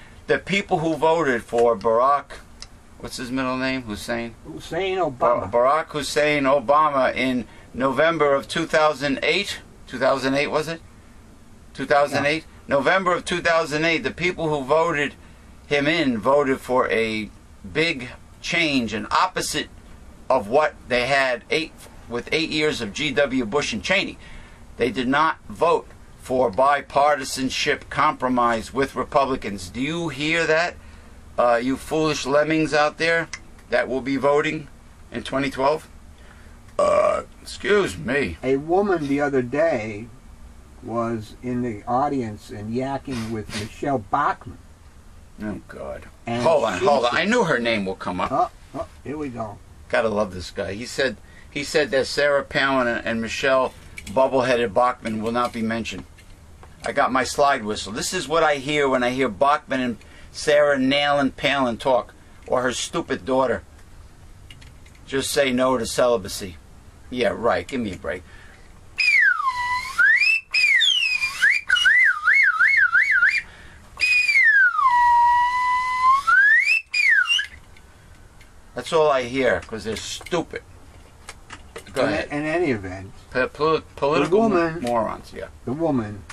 for Barack, what's his middle name? Hussein Obama. Barack Hussein Obama in November of 2008. 2008 was it? 2008? Yeah. November of 2008, the people who voted him in voted for a big change, an opposite of what they had with 8 years of G.W. Bush and Cheney. They did not vote for bipartisanship compromise with Republicans. Do you hear that, you foolish lemmings out there that will be voting in 2012? Excuse me. A woman the other day was in the audience and yakking with Michelle Bachmann. Oh, God. And hold on. I knew her name will come up. Oh, here we go. Gotta love this guy. He said that Sarah Palin and Michelle Bubbleheaded Bachmann will not be mentioned. I got my slide whistle. This is what I hear when I hear Bachmann and Sarah nailing Palin talk, or her stupid daughter. Just say no to celibacy. Yeah, right. Give me a break. That's all I hear, because they're stupid. Go ahead. In any event, political morons, yeah. The woman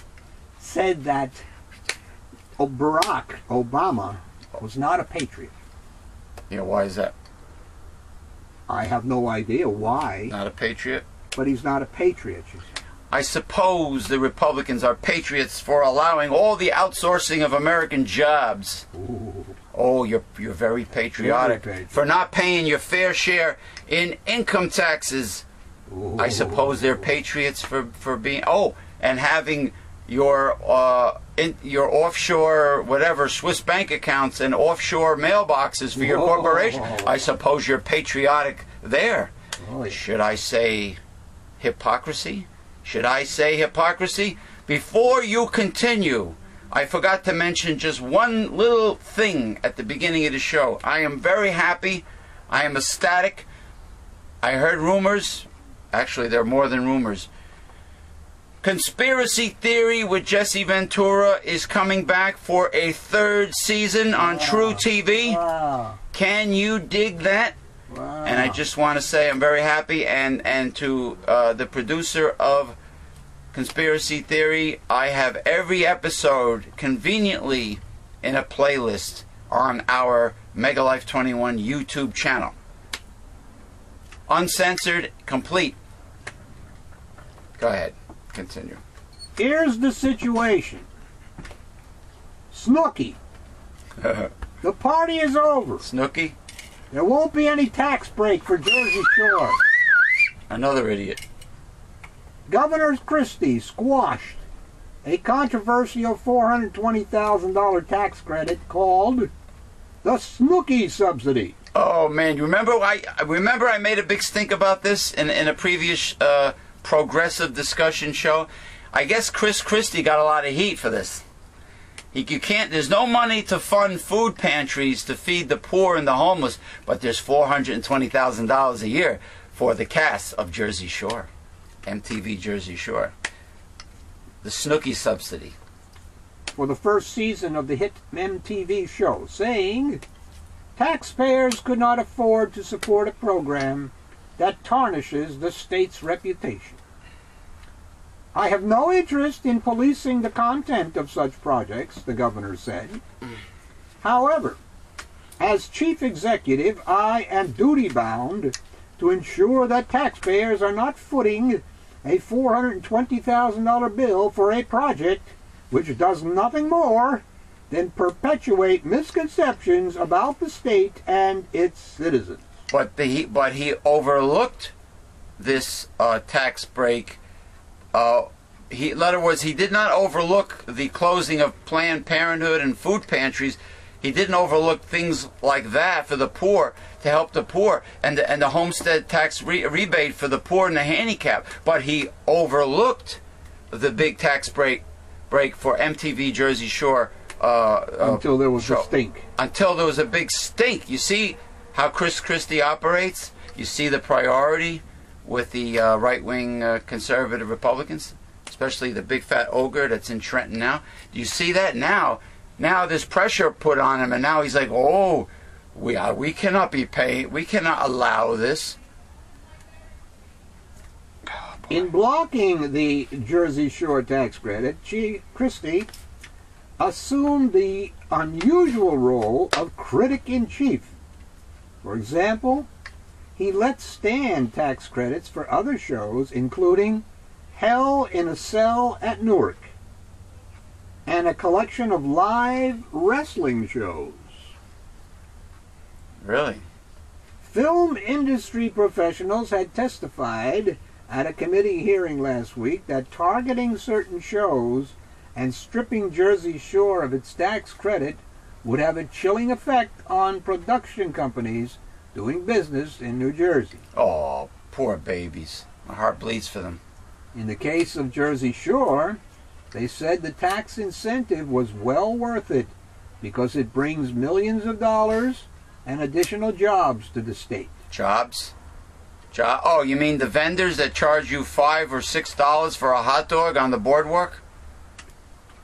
said that Barack Obama was not a patriot. Yeah, why is that? I have no idea why. Not a patriot? But he's not a patriot, you say. I suppose the Republicans are patriots for allowing all the outsourcing of American jobs. Ooh. Oh, you're very patriotic. For not paying your fair share in income taxes. Ooh. I suppose they're patriots for being... Oh, and having your offshore, whatever, Swiss bank accounts and offshore mailboxes for your corporation. I suppose you're patriotic there. Oh, yeah. Should I say hypocrisy? Should I say hypocrisy? Before you continue, I forgot to mention just one little thing at the beginning of the show. I am very happy. I am ecstatic. I heard rumors. Actually, there are more than rumors. Conspiracy Theory with Jesse Ventura is coming back for a third season on True TV. Wow. Can you dig that? Wow. And I just want to say I'm very happy. And to the producer of Conspiracy Theory, I have every episode conveniently in a playlist on our Mega Life 21 YouTube channel. Uncensored, complete. Go ahead. Continue. Here's the situation. Snooki. The party is over. Snooki? There won't be any tax break for Jersey Shore. Another idiot. Governor Christie squashed a controversial $420,000 tax credit called the Snooki subsidy. Oh man, you remember I made a big stink about this in a previous progressive discussion show. I guess Chris Christie got a lot of heat for this. You can't. There's no money to fund food pantries to feed the poor and the homeless, but there's $420,000 a year for the cast of Jersey Shore, MTV Jersey Shore. The Snooki subsidy for the first season of the hit MTV show, saying taxpayers could not afford to support a program that tarnishes the state's reputation. I have no interest in policing the content of such projects, the governor said. However, as chief executive, I am duty-bound to ensure that taxpayers are not footing a $420,000 bill for a project which does nothing more than perpetuate misconceptions about the state and its citizens. But he overlooked this tax break. In other words, he did not overlook the closing of Planned Parenthood and food pantries. He didn't overlook things like that for the poor, to help the poor, and the homestead tax rebate for the poor and the handicapped. But he overlooked the big tax break for MTV Jersey Shore. Until there was a stink. Until there was a big stink. You see how Chris Christie operates? You see the priority with the right-wing conservative Republicans, especially the big fat ogre that's in Trenton now. Do you see that now? Now there's pressure put on him, and now he's like, oh, we cannot be paying, we cannot allow this. In blocking the Jersey Shore tax credit, Christie assumed the unusual role of critic-in-chief. For example, he let stand tax credits for other shows, including Hell in a Cell at Newark and a collection of live wrestling shows. Really? Film industry professionals had testified at a committee hearing last week that targeting certain shows and stripping Jersey Shore of its tax credit would have a chilling effect on production companies doing business in New Jersey. Oh, poor babies. My heart bleeds for them. In the case of Jersey Shore, they said the tax incentive was well worth it because it brings millions of dollars and additional jobs to the state. Jobs? Oh, you mean the vendors that charge you $5 or $6 for a hot dog on the boardwalk?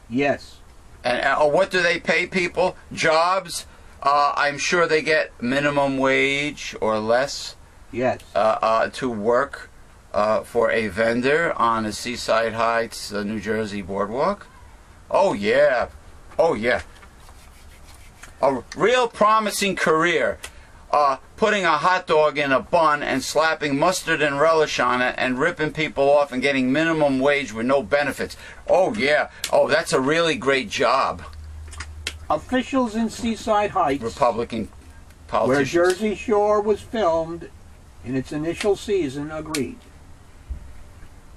Yes. And what do they pay people? Jobs? I'm sure they get minimum wage or less. Yes. To work for a vendor on a Seaside Heights, New Jersey boardwalk. Oh, yeah. Oh, yeah. A real promising career. Putting a hot dog in a bun and slapping mustard and relish on it and ripping people off and getting minimum wage with no benefits. Oh, yeah. Oh, that's a really great job. Officials in Seaside Heights, Republican politicians, where Jersey Shore was filmed in its initial season, agreed.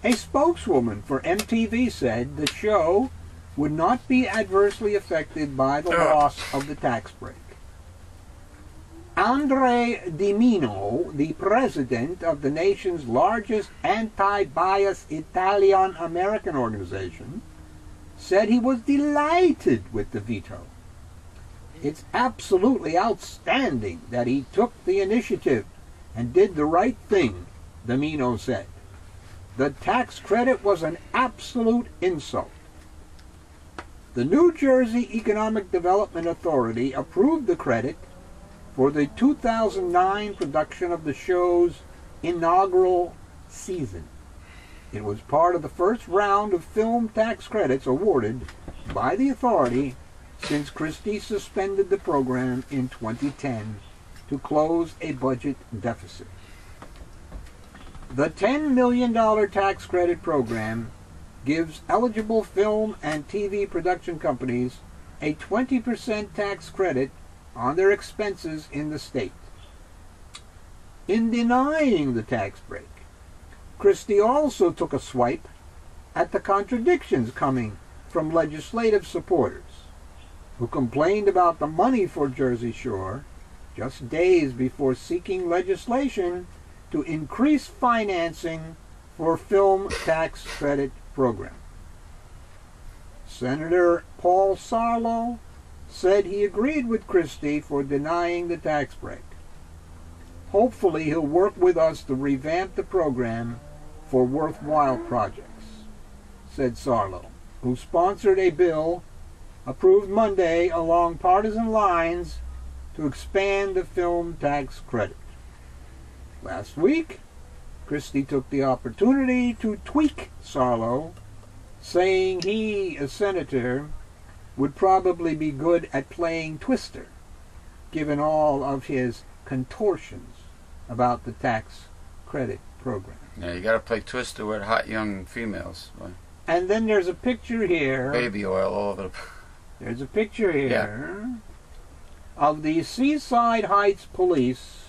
A spokeswoman for MTV said the show would not be adversely affected by the loss of the tax break. Andre Dimino, the president of the nation's largest anti-bias Italian-American organization, said he was delighted with the veto. It's absolutely outstanding that he took the initiative and did the right thing, Dimino said. The tax credit was an absolute insult. The New Jersey Economic Development Authority approved the credit for the 2009 production of the show's inaugural season. It was part of the first round of film tax credits awarded by the authority since Christie suspended the program in 2010 to close a budget deficit. The $10 million tax credit program gives eligible film and TV production companies a 20% tax credit on their expenses in the state. In denying the tax break, Christie also took a swipe at the contradictions coming from legislative supporters who complained about the money for Jersey Shore just days before seeking legislation to increase financing for film tax credit program. Senator Paul Sarlo said he agreed with Christie for denying the tax break. Hopefully he'll work with us to revamp the program for worthwhile projects, said Sarlo, who sponsored a bill approved Monday along partisan lines to expand the film tax credit. Last week, Christie took the opportunity to tweak Sarlo, saying he, a senator, would probably be good at playing Twister, given all of his contortions about the tax credit program. Yeah, you got to play Twister with hot young females. And then there's a picture here. Baby oil all over the... There's a picture here of the Seaside Heights police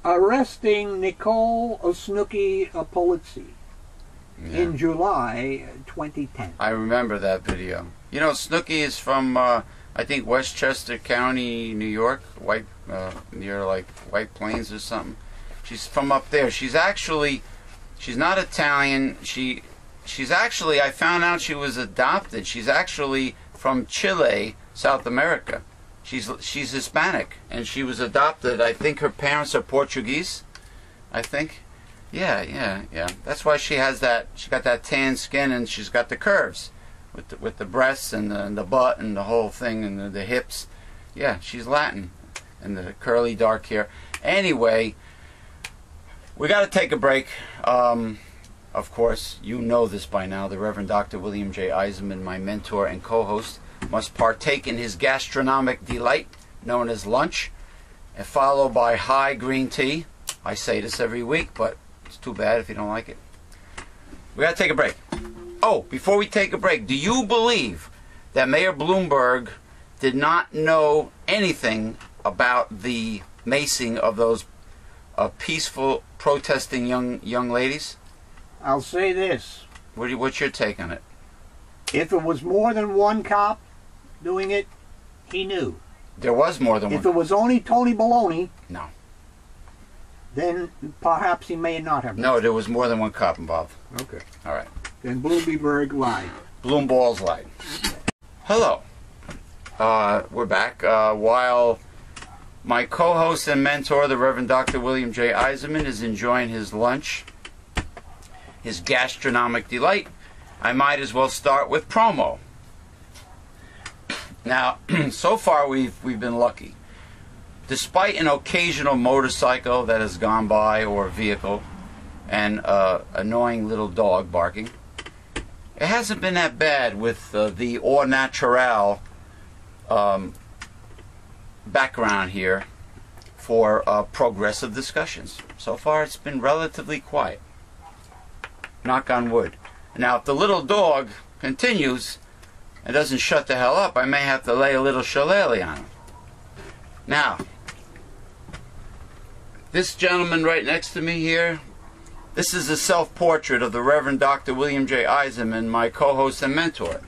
arresting Nicole Snooki Polizzi in July 2010. I remember that video. You know, Snooki is from, I think, Westchester County, New York, near like White Plains or something. She's from up there. She's not Italian. She's actually, I found out she was adopted. She's actually from Chile, South America. She's Hispanic, and she was adopted. I think her parents are Portuguese. I think. Yeah. That's why she has that. She got that tan skin, and she's got the curves with the breasts and the butt and the whole thing and the hips. Yeah, she's Latin, and the curly dark hair. Anyway, we got to take a break. Of course, you know this by now. The Reverend Dr. William J. Eisenman, my mentor and co-host, must partake in his gastronomic delight, known as lunch, and followed by high green tea. I say this every week, but it's too bad if you don't like it. We got to take a break. Oh, before we take a break, do you believe that Mayor Bloomberg did not know anything about the macing of those peaceful protesting young ladies? I'll say this. What's your take on it? If it was more than one cop doing it, he knew. There was more than one. If it was only Tony Baloney, no, then perhaps he may not have. No, there was more than one cop involved. Okay. All right. Then Bloomberg lied. Bloomballs lied. Hello. We're back. While my co-host and mentor, the Reverend Dr. William J. Eisenman, is enjoying his lunch, his gastronomic delight, I might as well start with promo. Now, so far we've been lucky. Despite an occasional motorcycle that has gone by or vehicle and annoying little dog barking, it hasn't been that bad with the au naturel background here for progressive discussions. So far it's been relatively quiet. Knock on wood. Now if the little dog continues and doesn't shut the hell up, I may have to lay a little shillelagh on him. Now, this gentleman right next to me here, this is a self-portrait of the Reverend Dr. William J. Eisenman, my co-host and mentor.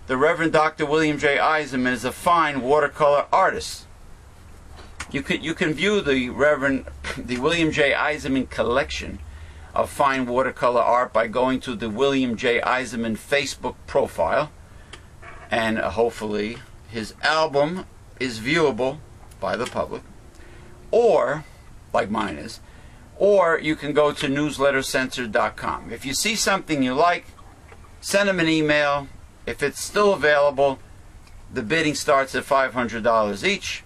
The Reverend Dr. William J. Eisenman is a fine watercolor artist. You can view the William J. Eisenman collection of fine watercolor art by going to the William J. Eisenman Facebook profile, and hopefully his album is viewable by the public, or like mine is, or you can go to newslettercensored.com. If you see something you like, send them an email. If it's still available, the bidding starts at $500 each.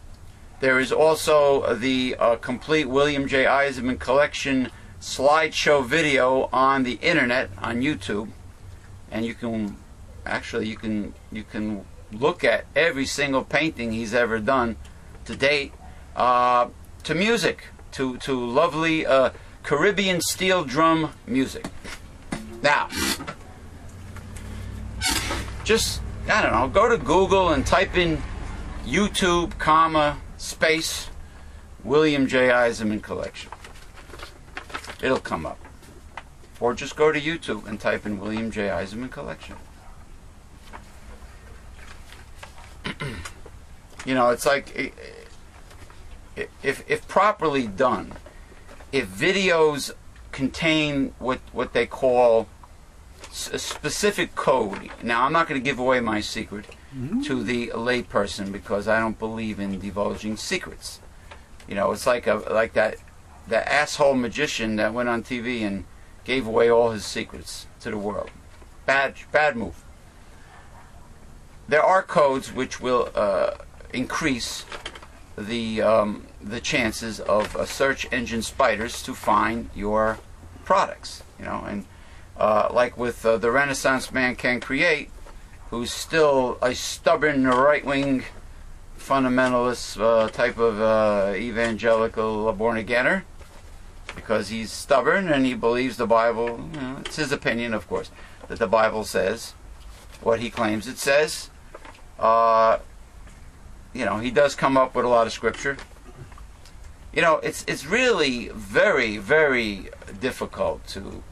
There is also the complete William J. Eisenman collection slideshow video on the internet, on YouTube, and you can actually you can look at every single painting he's ever done to date, to music, to lovely Caribbean steel drum music. Now, just, I don't know, go to Google and type in YouTube, comma, space, William J. Eisenman collection. It'll come up. Or just go to YouTube and type in William J. Eisenman collection. You know, it's like, if properly done, if videos contain what they call a specific code. Now, I'm not going to give away my secret to the layperson because I don't believe in divulging secrets. You know, it's like that asshole magician that went on TV and gave away all his secrets to the world. Bad move. There are codes which will increase the chances of search engine spiders to find your products. You know, and like with the Renaissance man Can Create, who's still a stubborn right-wing fundamentalist type of evangelical born-againer, because he's stubborn and he believes the Bible, you know, it's his opinion, of course, that the Bible says what he claims it says. You know, he does come up with a lot of scripture. You know, it's really very, very difficult to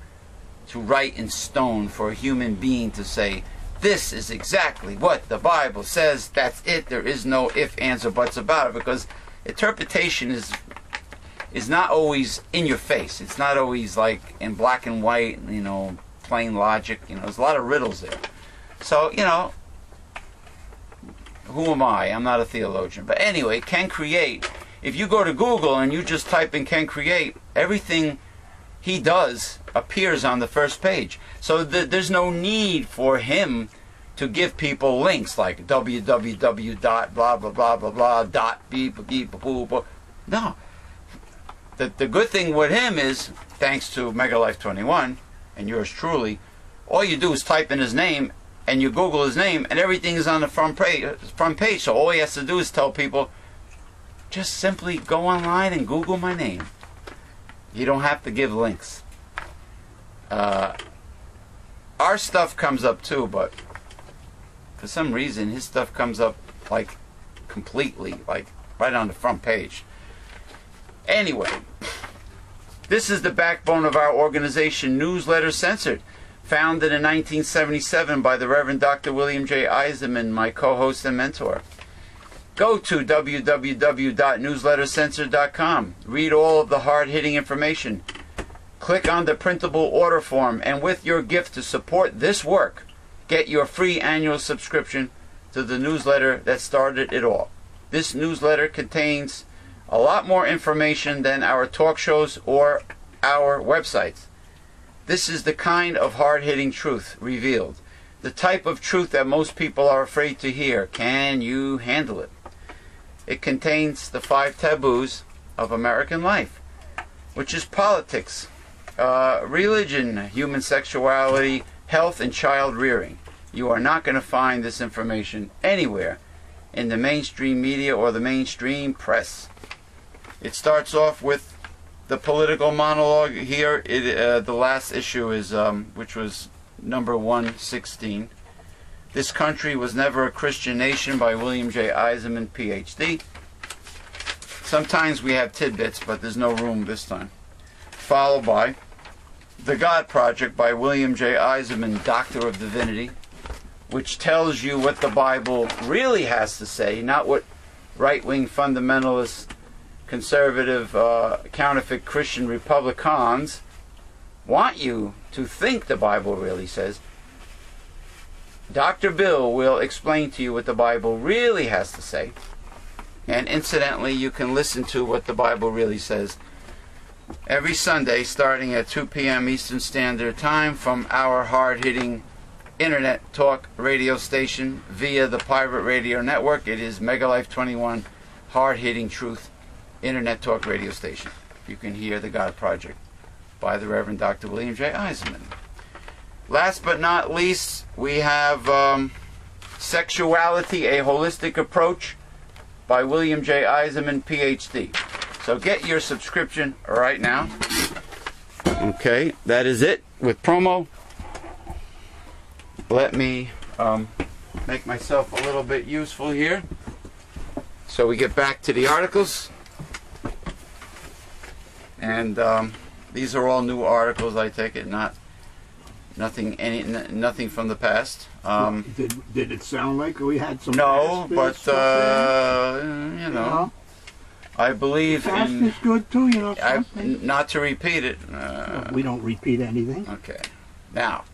write in stone for a human being to say, this is exactly what the Bible says, that's it, there is no ifs, ands, or buts about it, because interpretation is not always in your face. It's not always like in black and white, you know, plain logic. You know, there's a lot of riddles there. So, you know, who am I? I'm not a theologian. But anyway, Can Create, if you go to Google and you just type in Can Create, everything he does appears on the first page. So there's no need for him to give people links like www dot blah blah blah blah blah dot beep beep boop boop. No. The good thing with him is, thanks to Megalife 21 and yours truly, all you do is type in his name and you Google his name and everything is on the front page. So all he has to do is tell people, just simply go online and Google my name. You don't have to give links. Our stuff comes up too, but for some reason his stuff comes up like completely, like right on the front page. Anyway, this is the backbone of our organization, Newsletter Censored, founded in 1977 by the Reverend Dr. William J. Eisenman, my co-host and mentor. Go to www.newslettercensored.com. Read all of the hard-hitting information. Click on the printable order form, and with your gift to support this work, get your free annual subscription to the newsletter that started it all. This newsletter contains a lot more information than our talk shows or our websites. This is the kind of hard-hitting truth revealed. The type of truth that most people are afraid to hear. Can you handle it? It contains the 5 taboos of American life, which is politics, religion, human sexuality, health and child rearing. You are not going to find this information anywhere in the mainstream media or the mainstream press. It starts off with the political monologue here. The last issue is, which was number 116. This Country Was Never a Christian Nation by William J. Eisenman, Ph.D. Sometimes we have tidbits, but there's no room this time. Followed by The God Project by William J. Eisenman, Doctor of Divinity, which tells you what the Bible really has to say, not what right-wing fundamentalists, conservative, counterfeit Christian Republicans want you to think the Bible really says. Dr. Bill will explain to you what the Bible really has to say. And incidentally, you can listen to what the Bible really says every Sunday starting at 2 p.m. Eastern Standard Time from our hard-hitting internet talk radio station via the pirate radio network. It is Megalife 21 hard-hitting truth internet talk radio station. You can hear The God Project by the Reverend Dr. William J. Eisenman. Last but not least, we have Sexuality, A Holistic Approach by William J. Eisenman, Ph.D. So get your subscription right now. Okay, that is it with promo. Let me make myself a little bit useful here so we get back to the articles. And these are all new articles, I take it, nothing from the past. Did it sound like we had some? No, but you know, I believe Fascist is good too. You know, not to repeat it. We don't repeat anything. Okay, now.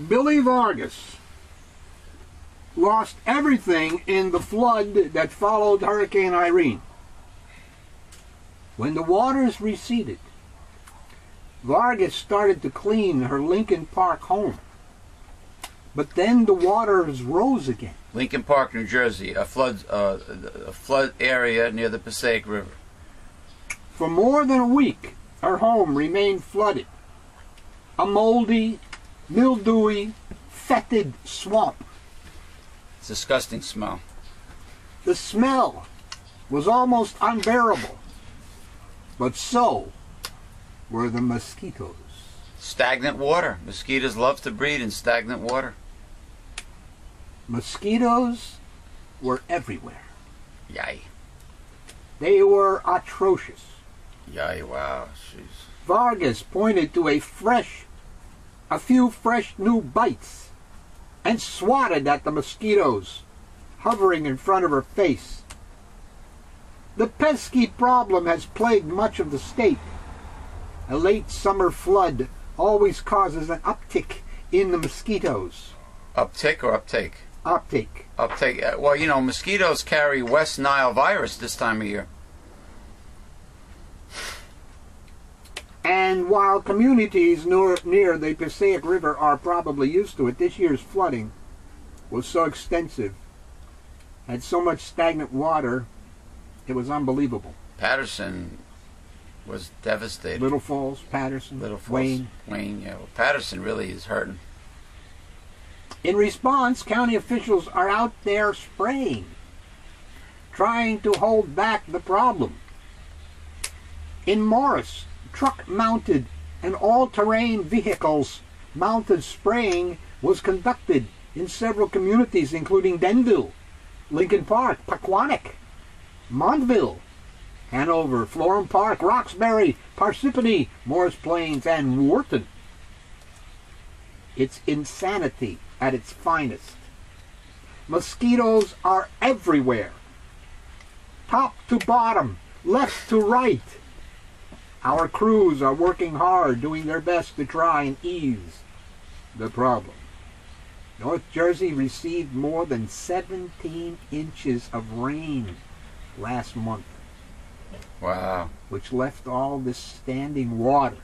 Billy Vargas lost everything in the flood that followed Hurricane Irene. When the waters receded, Vargas started to clean her Lincoln Park home. But then the waters rose again. Lincoln Park, New Jersey, a flood area near the Passaic River. For more than a week, her home remained flooded. A moldy, mildewy, fetid swamp. It's a disgusting smell. The smell was almost unbearable. But so were the mosquitoes. Stagnant water. Mosquitoes love to breed in stagnant water. Mosquitoes were everywhere. Yay. They were atrocious. Yay, wow. Jeez. Vargas pointed to a few fresh new bites and swatted at the mosquitoes hovering in front of her face. The pesky problem has plagued much of the state. A late summer flood always causes an uptick in the mosquitoes. Uptick or uptake? Uptick. Uptake. Well, you know, mosquitoes carry West Nile virus this time of year. And while communities near the Passaic River are probably used to it, this year's flooding was so extensive, had so much stagnant water, it was unbelievable. Patterson was devastated. Little Falls, Patterson, Wayne, yeah. Well, Patterson really is hurting. In response, county officials are out there spraying, trying to hold back the problem. In Morris, truck-mounted and all-terrain vehicles-mounted spraying was conducted in several communities, including Denville, Lincoln Park, Paquonic, Montville, Hanover, Florham Park, Roxbury, Parsippany, Morris Plains, and Wharton. It's insanity at its finest. Mosquitoes are everywhere, top to bottom, left to right. Our crews are working hard, doing their best to try and ease the problem. North Jersey received more than 17 inches of rain last month. Wow. Which left all this standing water.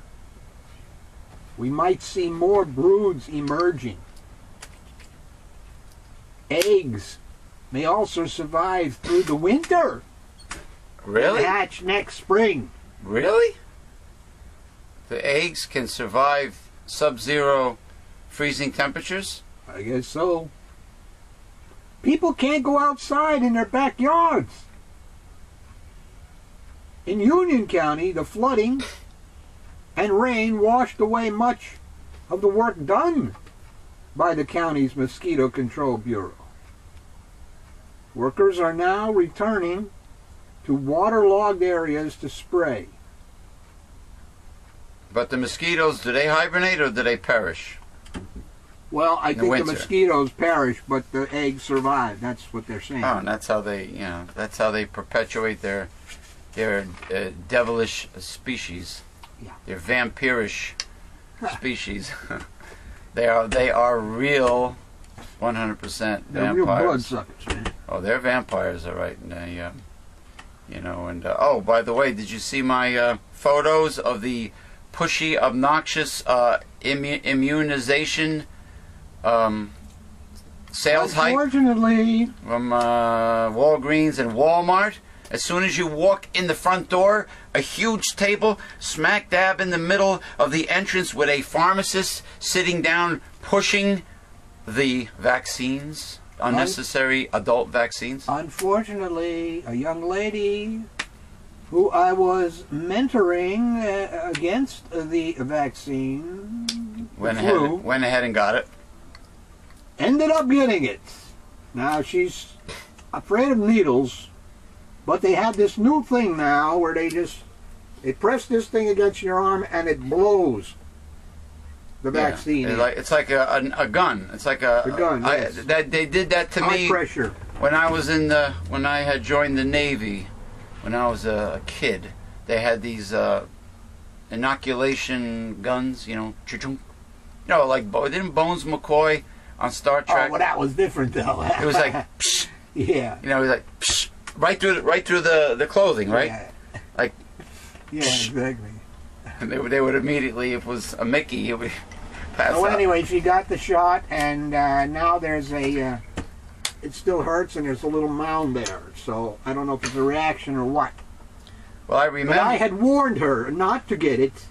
We might see more broods emerging. Eggs may also survive through the winter. Really? And hatch next spring. Really? The eggs can survive sub-zero freezing temperatures? I guess so. People can't go outside in their backyards. In Union County, the flooding and rain washed away much of the work done by the county's Mosquito Control Bureau. Workers are now returning to waterlogged areas to spray. But the mosquitoes, do they hibernate or do they perish? Well, I think the mosquitoes perish, but the eggs survive. That's what they're saying. Oh, and that's how they, that's how they perpetuate their devilish species. Yeah. Their vampirish species. They are real, 100% they're vampires. Real bloodsuckers, man. Oh, they're vampires, all right. And they, and oh, by the way, did you see my photos of the pushy, obnoxious immunization sales hype? Unfortunately, from Walgreens and Walmart. As soon as you walk in the front door, a huge table smack dab in the middle of the entrance with a pharmacist sitting down pushing the vaccines, unnecessary adult vaccines. Unfortunately, a young lady who I was mentoring against the vaccine went ahead and got it. Ended up getting it. Now she's afraid of needles, but they have this new thing now where they press this thing against your arm and it blows the vaccine. It's like a gun. It's like a gun. Yes. They did that to me high pressure when I was when I had joined the Navy. When I was a kid, they had these inoculation guns. Like didn't Bones McCoy on Star Trek? Oh, well, that was different though. It was like, psh, yeah. It was like psh, right through the clothing, right? Yeah. Like, yeah, exactly. And they would immediately, if it was a Mickey, it would pass out. Well, anyway, she got the shot, and now there's a. It still hurts, and there's a little mound there. So I don't know if it's a reaction or what. Well, I remember. But I had warned her not to get it.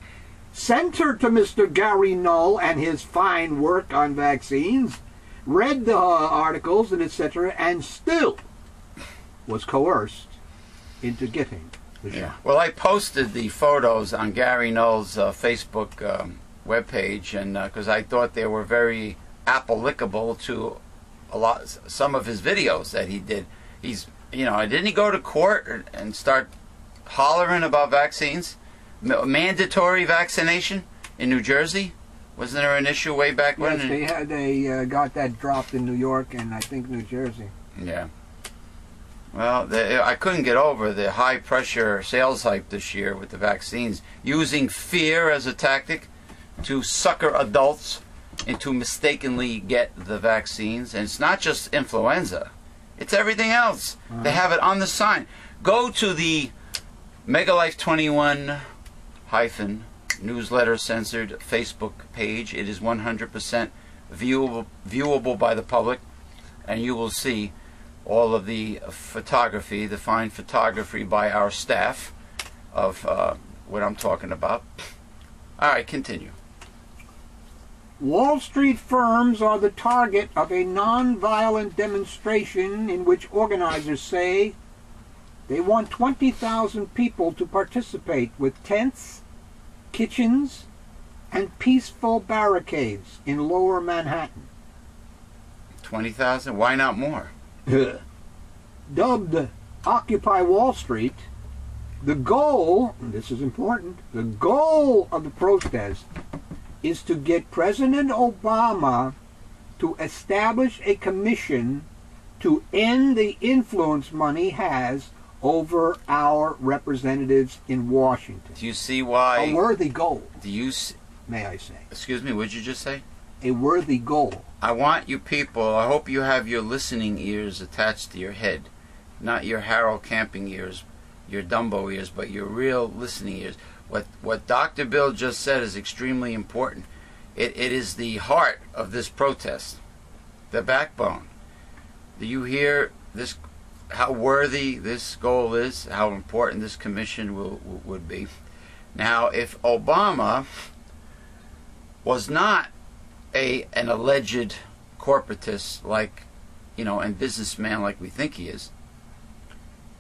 Sent her to Mr. Gary Null and his fine work on vaccines. Read the articles and etc. And still was coerced into getting the shot. Well, I posted the photos on Gary Null's Facebook webpage, and because I thought they were very applicable to some of his videos that he did. Didn't he go to court and start hollering about vaccines? Mandatory vaccination in New Jersey? Wasn't there an issue way back when? Yes, they got that dropped in New York and I think New Jersey. Yeah. Well, I couldn't get over the high-pressure sales hype this year with the vaccines, using fear as a tactic to sucker adults into mistakenly get the vaccines. And it's not just influenza. It's everything else. They have it on the sign. Go to the Megalife 21 newsletter censored Facebook page. It is 100% viewable by the public, and you will see all of the photography, the fine photography by our staff of what I'm talking about. All right, continue. Wall Street firms are the target of a non-violent demonstration in which organizers say they want 20,000 people to participate with tents, kitchens, and peaceful barricades in lower Manhattan. 20,000? Why not more? Dubbed Occupy Wall Street, the goal, and this is important, the goal of the protest is to get President Obama to establish a commission to end the influence money has over our representatives in Washington. Do you see why? A worthy goal. Do you may I say? Excuse me, what did you just say? A worthy goal. I want you people, I hope you have your listening ears attached to your head. Not your Harold Camping ears, your Dumbo ears, but your real listening ears. What Dr. Bill just said is extremely important. It is the heart of this protest, the backbone. Do you hear this? How worthy this goal is, how important this commission would be. Now, if Obama was not an alleged corporatist, like, you know, and businessman like we think he is,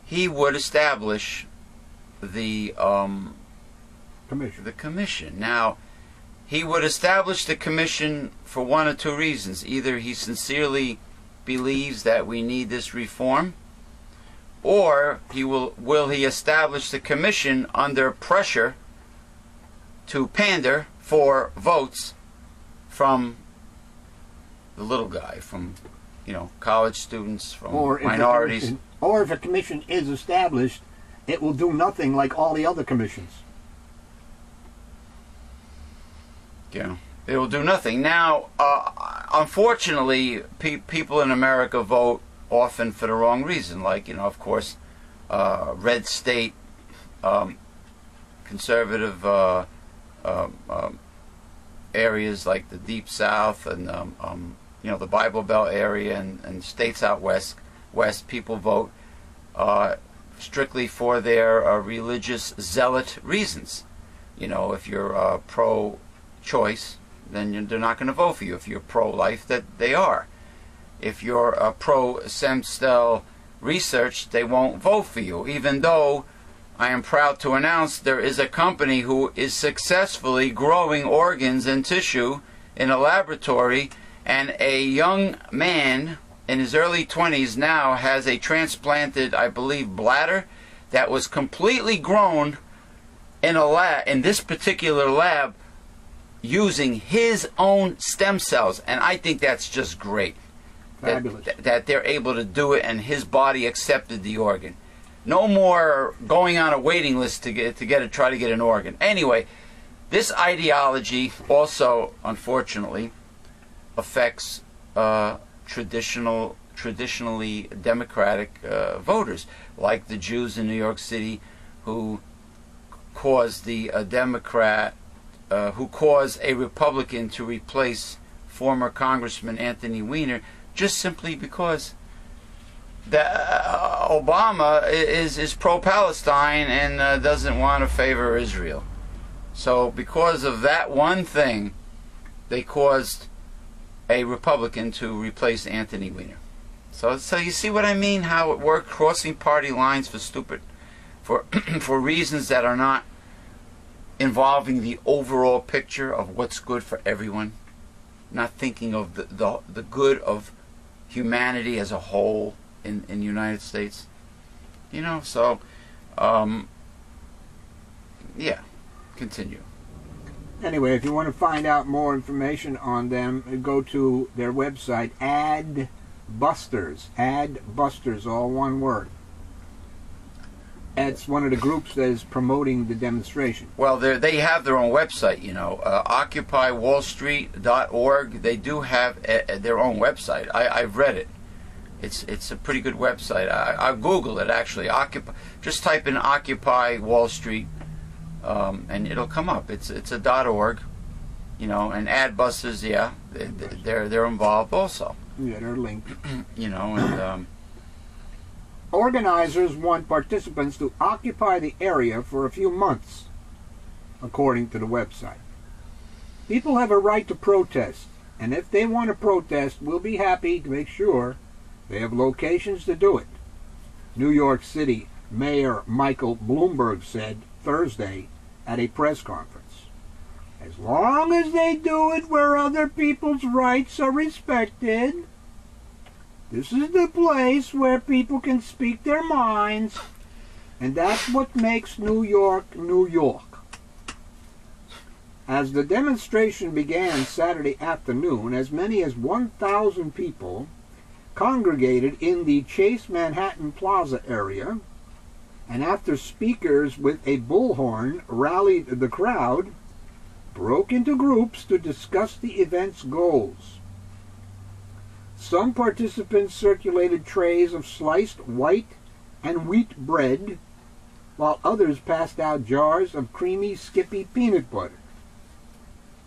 he would establish the commission. Now, he would establish the commission for one of two reasons. Either he sincerely believes that we need this reform, or will he establish the commission under pressure to pander for votes from the little guy, from, you know, college students, from minorities. Or if a commission is established, it will do nothing like all the other commissions. Yeah, it will do nothing. Now, unfortunately, people in America vote often for the wrong reason. Like, you know, of course, red state, conservative areas like the Deep South and you know, the Bible Belt area and states out west, people vote strictly for their religious zealot reasons. You know, if you're pro-choice, then they're not going to vote for you. If you're pro-life, that they are. If you're pro-stem cell research, they won't vote for you, even though I am proud to announce there is a company who is successfully growing organs and tissue in a laboratory, and a young man in his early 20s now has a transplanted, I believe, bladder that was completely grown in a lab, in this particular lab, using his own stem cells. And I think that's just great. That they're able to do it, and his body accepted the organ. No more going on a waiting list to try to get an organ. Anyway, this ideology also, unfortunately, affects traditionally democratic voters, like the Jews in New York City, who caused a Republican to replace former Congressman Anthony Weiner, just simply because Obama is pro-Palestine and doesn't want to favor Israel. So because of that one thing, they caused a Republican to replace Anthony Weiner. So you see what I mean? How it worked, crossing party lines for reasons that are not involving the overall picture of what's good for everyone, not thinking of the good of humanity as a whole in the United States. You know, so yeah, continue. Anyway, if you want to find out more information on them, go to their website, Adbusters, all one word. It's one of the groups that is promoting the demonstration. Well, they have their own website, you know, OccupyWallStreet.org. They do have their own website. I've read it. It's a pretty good website. I Googled it, actually. Just type in Occupy Wall Street, and it'll come up. It's a .org, you know, and Adbusters, yeah, they're involved also. Yeah, they're linked. You know, and organizers want participants to occupy the area for a few months, according to the website. People have a right to protest, and if they want to protest, we'll be happy to make sure they have locations to do it. New York City Mayor Michael Bloomberg said Thursday at a press conference, "As long as they do it where other people's rights are respected, this is the place where people can speak their minds, and that's what makes New York, New York." As the demonstration began Saturday afternoon, as many as 1,000 people congregated in the Chase Manhattan Plaza area, and after speakers with a bullhorn rallied the crowd, broke into groups to discuss the event's goals. Some participants circulated trays of sliced white and wheat bread, while others passed out jars of creamy Skippy peanut butter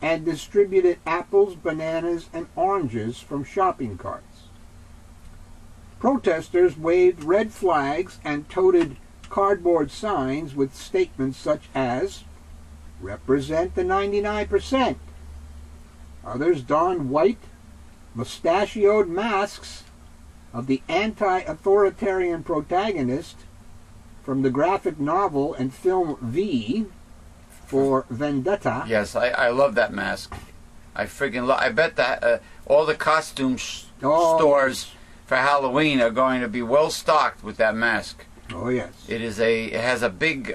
and distributed apples, bananas, and oranges from shopping carts. Protesters waved red flags and toted cardboard signs with statements such as, represent the 99%. Others don white, mustachioed masks of the anti-authoritarian protagonist from the graphic novel and film V for Vendetta. Yes, I love that mask. I friggin' love. I bet that all the costume stores for Halloween are going to be well stocked with that mask. Oh yes. It has a big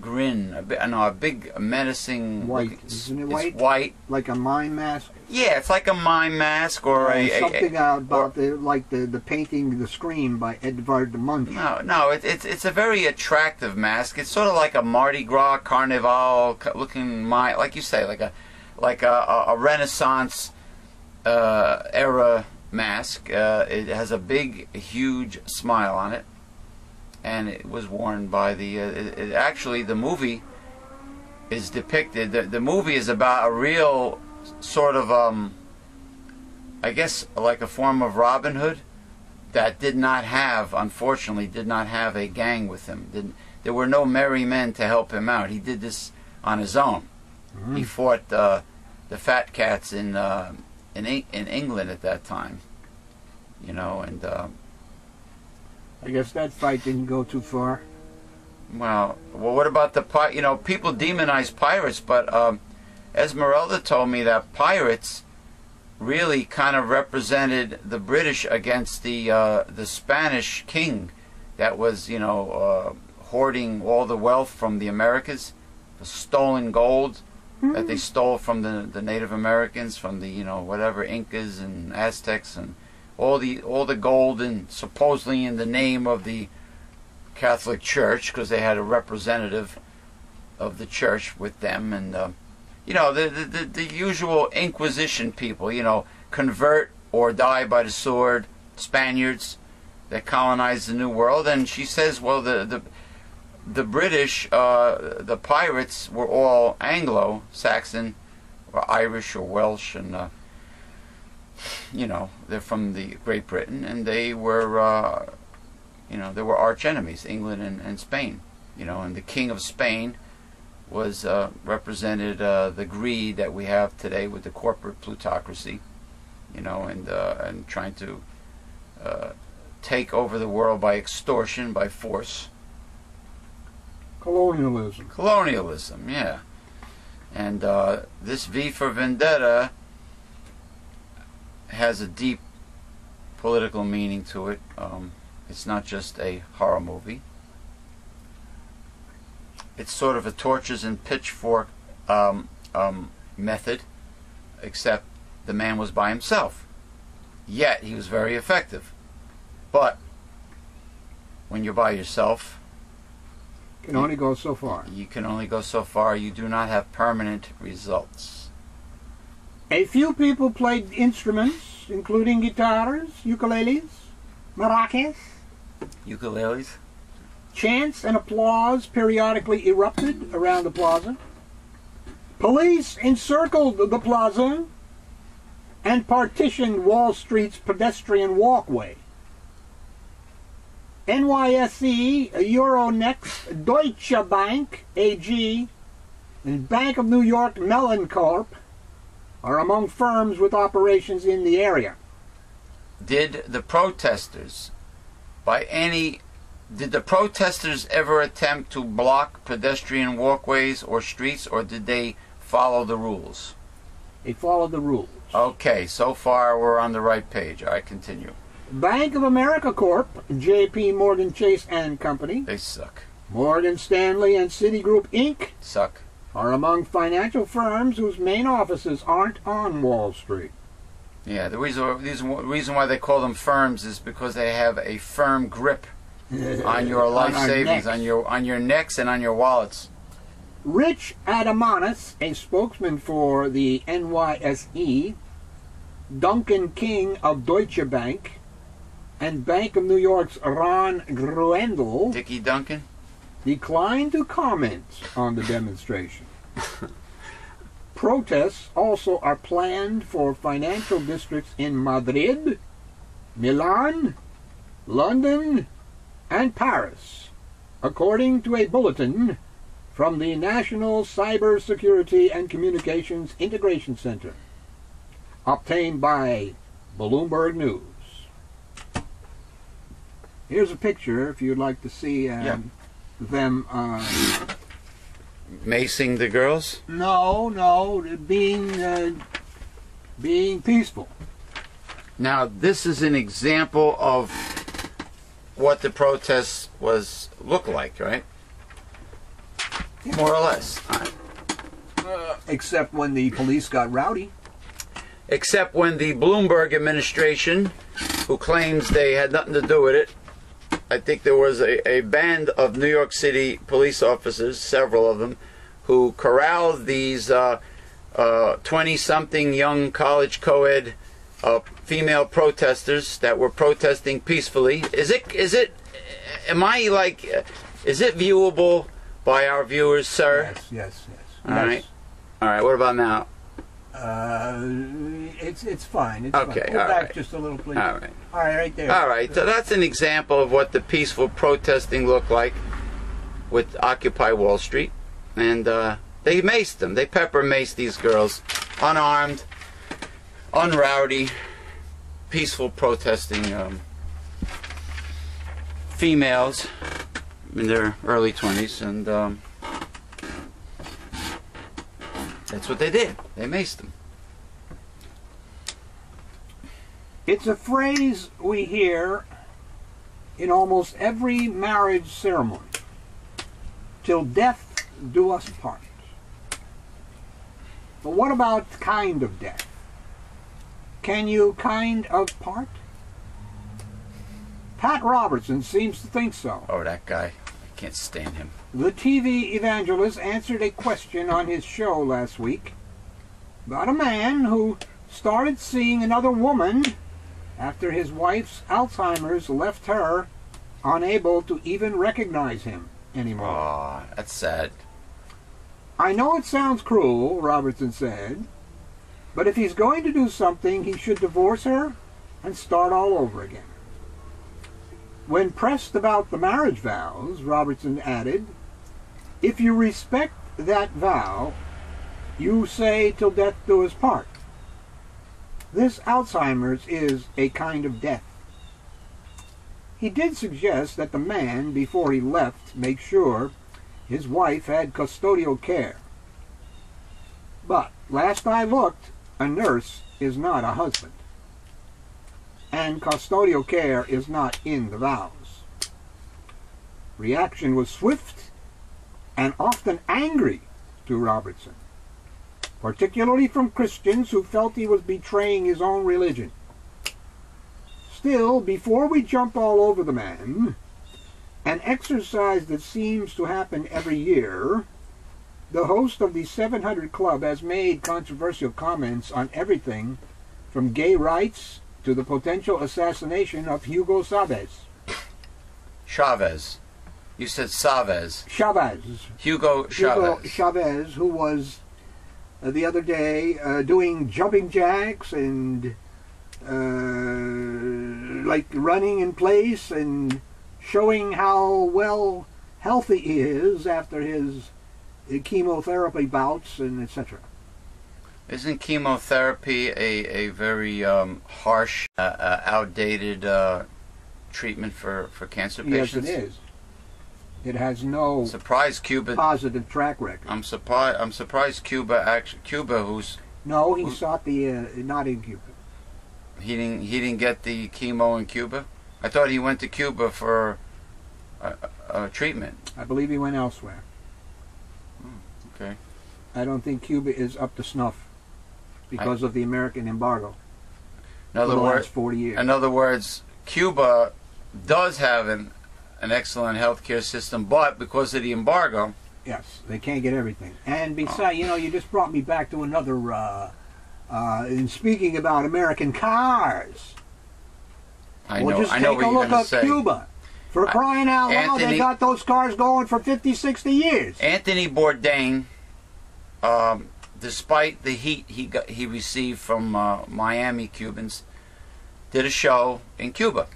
grin, a big menacing. White, isn't it white? It's white, like a mime mask. Yeah, it's like a mime mask or something about the painting The Scream by Edvard Munch. No, it's a very attractive mask. It's sort of like a Mardi Gras Carnival looking, like you say, like a Renaissance era mask. It has a big, huge smile on it, and it was worn by the. Actually, the movie is depicted. The movie is about a real sort of, I guess, like a form of Robin Hood that unfortunately, did not have a gang with him. There were no merry men to help him out. He did this on his own. He fought the fat cats in England at that time, and I guess that fight didn't go too far. Well, what about people demonize pirates, but Esmeralda told me that pirates really kind of represented the British against the Spanish king that was, hoarding all the wealth from the Americas, the stolen gold that they stole from the Native Americans, from the whatever Incas and Aztecs, and all the gold, and supposedly in the name of the Catholic Church, because they had a representative of the church with them, and the usual Inquisition people, convert or die by the sword, Spaniards that colonized the New World. And she says, well, the British, the pirates were all Anglo-Saxon or Irish or Welsh, and they're from the Great Britain, and they were they were arch enemies, England and Spain, and the King of Spain was represented the greed that we have today with the corporate plutocracy, and trying to take over the world by extortion, by force. Colonialism, yeah. And this V for Vendetta has a deep political meaning to it. It's not just a horror movie. It's sort of a torches and pitchfork method, except the man was by himself. Yet he was very effective. But when you're by yourself, you can only go so far. You can only go so far. You do not have permanent results. A few people played instruments, including guitars, ukuleles, maracas. Ukuleles. Chants and applause periodically erupted around the plaza. Police encircled the plaza and partitioned Wall Street's pedestrian walkway. NYC, Euronext, Deutsche Bank AG, and Bank of New York Mellon Corp. are among firms with operations in the area. Did the protesters ever attempt to block pedestrian walkways or streets, or did they follow the rules? They followed the rules. Okay, so far we're on the right page. All right, continue. Bank of America Corp., J.P. Morgan Chase and Company. They suck. Morgan Stanley and Citigroup, Inc. Suck. Are among financial firms whose main offices aren't on Wall Street. Yeah, the reason why they call them firms is because they have a firm grip on your life savings, on your necks and on your wallets. Rich Adamanis, a spokesman for the NYSE, Duncan King of Deutsche Bank, and Bank of New York's Ron Gruendel, Dickie Duncan, declined to comment on the demonstration. Protests also are planned for financial districts in Madrid, Milan, London, and Paris, according to a bulletin from the National Cyber Security and Communications Integration Center, obtained by Bloomberg News. Here's a picture if you'd like to see them. Macing the girls? No, being peaceful. Now, this is an example of what the protests look like, right? More or less. Except when the police got rowdy. Except when the Bloomberg administration, who claims they had nothing to do with it, I think there was a band of New York City police officers, several of them, who corralled these 20-something young college co-ed female protesters that were protesting peacefully. Is it viewable by our viewers, sir? Yes. All right. What about now? It's fine. Okay. Go back just a little, please. All right. All right, right there. All right. So that's an example of what the peaceful protesting looked like with Occupy Wall Street, and they maced them. They pepper maced these girls, unarmed, unrowdy, peaceful protesting females in their early 20s, and that's what they did. They maced them. It's a phrase we hear in almost every marriage ceremony. Till death do us part. But what about kind of death? Can you kind of part? Pat Robertson seems to think so. Oh, that guy. I can't stand him. The TV evangelist answered a question on his show last week about a man who started seeing another woman after his wife's Alzheimer's left her unable to even recognize him anymore. Oh, that's sad. I know it sounds cruel, Robertson said, but if he's going to do something, he should divorce her and start all over again. When pressed about the marriage vows, Robertson added, if you respect that vow, you say till death do us part. This Alzheimer's is a kind of death. He did suggest that the man, before he left, make sure his wife had custodial care. But last I looked, a nurse is not a husband. And custodial care is not in the vows. Reaction was swift and often angry to Robertson, particularly from Christians who felt he was betraying his own religion. Still, before we jump all over the man, an exercise that seems to happen every year, the host of the 700 Club has made controversial comments on everything from gay rights to the potential assassination of Hugo Chavez. Chavez. You said Chavez. Chavez. Hugo Chavez. Hugo Chavez, who was the other day doing jumping jacks and like running in place and showing how well healthy he is after his chemotherapy bouts and etc. Isn't chemotherapy a very harsh, outdated treatment for cancer patients? Yes, it is. It has no positive track record. I'm surprised Cuba who's sought the not in Cuba. He didn't get the chemo in Cuba. I thought he went to Cuba for treatment. I believe he went elsewhere. Okay. I don't think Cuba is up to snuff because of the American embargo. For the last 40 years. In other words, Cuba does have an excellent healthcare system, but because of the embargo, yes, they can't get everything. And besides, you just brought me back to another. In speaking about American cars, I know just what take you're a look going at to say. Cuba. For crying out loud, they got those cars going for 50, 60 years. Anthony Bourdain, despite the heat he received from Miami Cubans, did a show in Cuba,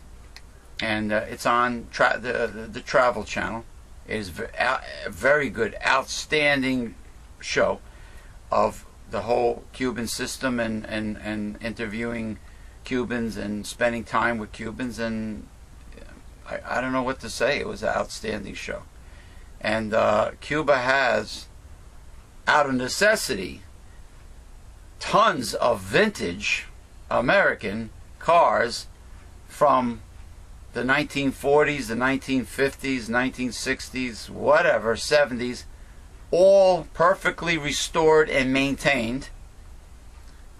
and it's on the Travel Channel. It is a very good, outstanding show of the whole Cuban system and interviewing Cubans and spending time with Cubans, and I don't know what to say. It was an outstanding show. And Cuba has, out of necessity, tons of vintage American cars from the 1940s, the 1950s, 1960s, whatever, 70s, all perfectly restored and maintained.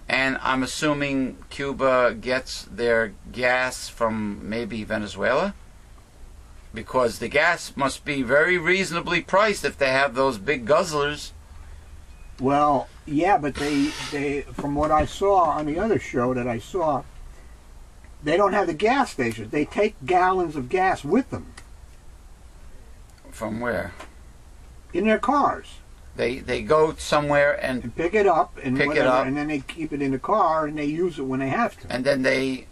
And I'm assuming Cuba gets their gas from maybe Venezuela, because the gas must be very reasonably priced if they have those big guzzlers. Well, yeah, but they from what I saw on the other show that I saw, they don't have the gas stations. They take gallons of gas with them. From where? In their cars. They go somewhere and pick it up and pick it up, and then they keep it in the car and they use it when they have to. And then they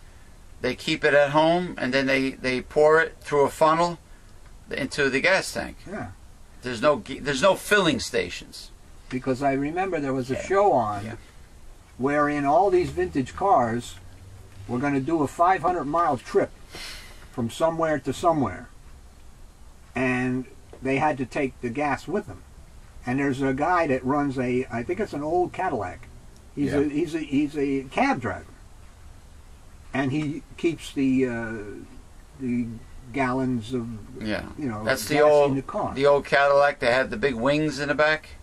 keep it at home, and then they pour it through a funnel into the gas tank. Yeah. There's no filling stations. Because I remember there was a show on wherein all these vintage cars were going to do a 500-mile trip from somewhere to somewhere, and they had to take the gas with them. And there's a guy that runs I think it's an old Cadillac. He's a cab driver, and he keeps the gallons of that's gas in the car. The old Cadillac that had the big wings in the back.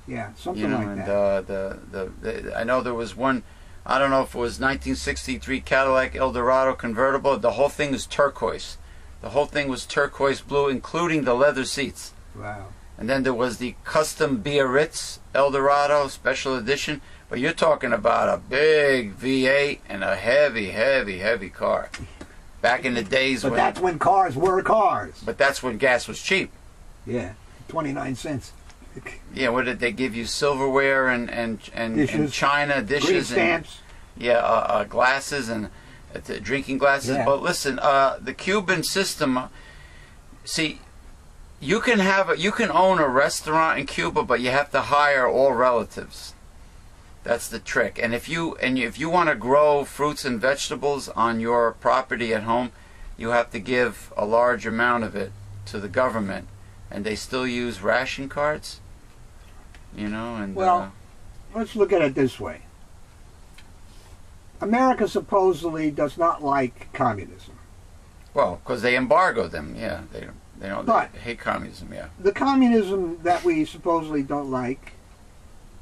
Yeah, something like and that. I know there was one. I don't know if it was 1963 Cadillac Eldorado convertible. The whole thing is turquoise. The whole thing was turquoise blue, including the leather seats. Wow. And then there was the custom Biarritz Eldorado special edition. But you're talking about a big V8 and a heavy, heavy, heavy car. Back in the days but that's when cars were cars. But that's when gas was cheap. Yeah, 29 cents. Yeah, what did they give you? Silverware and china dishes, green stamps. And glasses and drinking glasses. Yeah. But listen, the Cuban system. See, you can own a restaurant in Cuba, but you have to hire all relatives. That's the trick. And if you want to grow fruits and vegetables on your property at home, you have to give a large amount of it to the government. And they still use ration cards, and well, let's look at it this way. America supposedly does not like communism. Well, because they embargo them, yeah. They hate communism, yeah. The communism that we supposedly don't like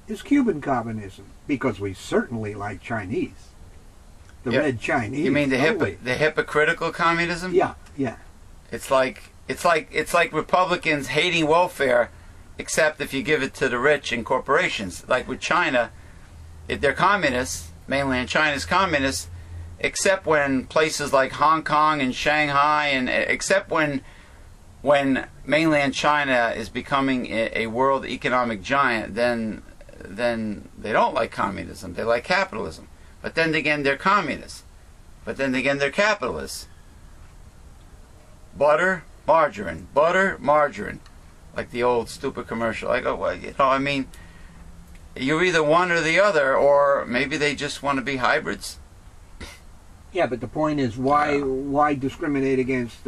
is Cuban communism, because we certainly like Chinese. The red Chinese. You mean the hypocritical communism? Yeah, yeah. It's like Republicans hating welfare, except if you give it to the rich and corporations. Like with China, if they're communists, mainland China's communists, except when places like Hong Kong and Shanghai, and except when mainland China is becoming a world economic giant, then they don't like communism. They like capitalism. But then again, they're communists. But then again, they're capitalists. Butter, margarine, like the old stupid commercial. I go, well, I mean, you're either one or the other, or maybe they just want to be hybrids. Yeah, but the point is, why discriminate against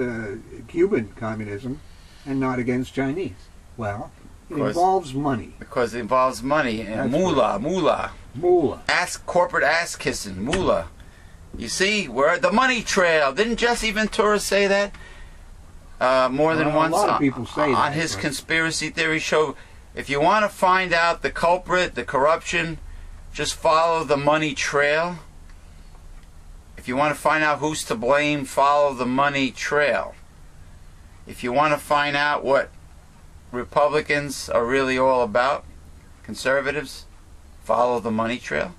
Cuban communism and not against Chinese? Well, it involves money. Because it involves money and moolah. Corporate ass kissing, moolah. You see, we're the money trail. Didn't Jesse Ventura say that? More than once. A lot of people say that on his conspiracy theory show. If you want to find out the culprit, the corruption, just follow the money trail. If you want to find out who's to blame, follow the money trail. If you want to find out what Republicans are really all about, conservatives, follow the money trail.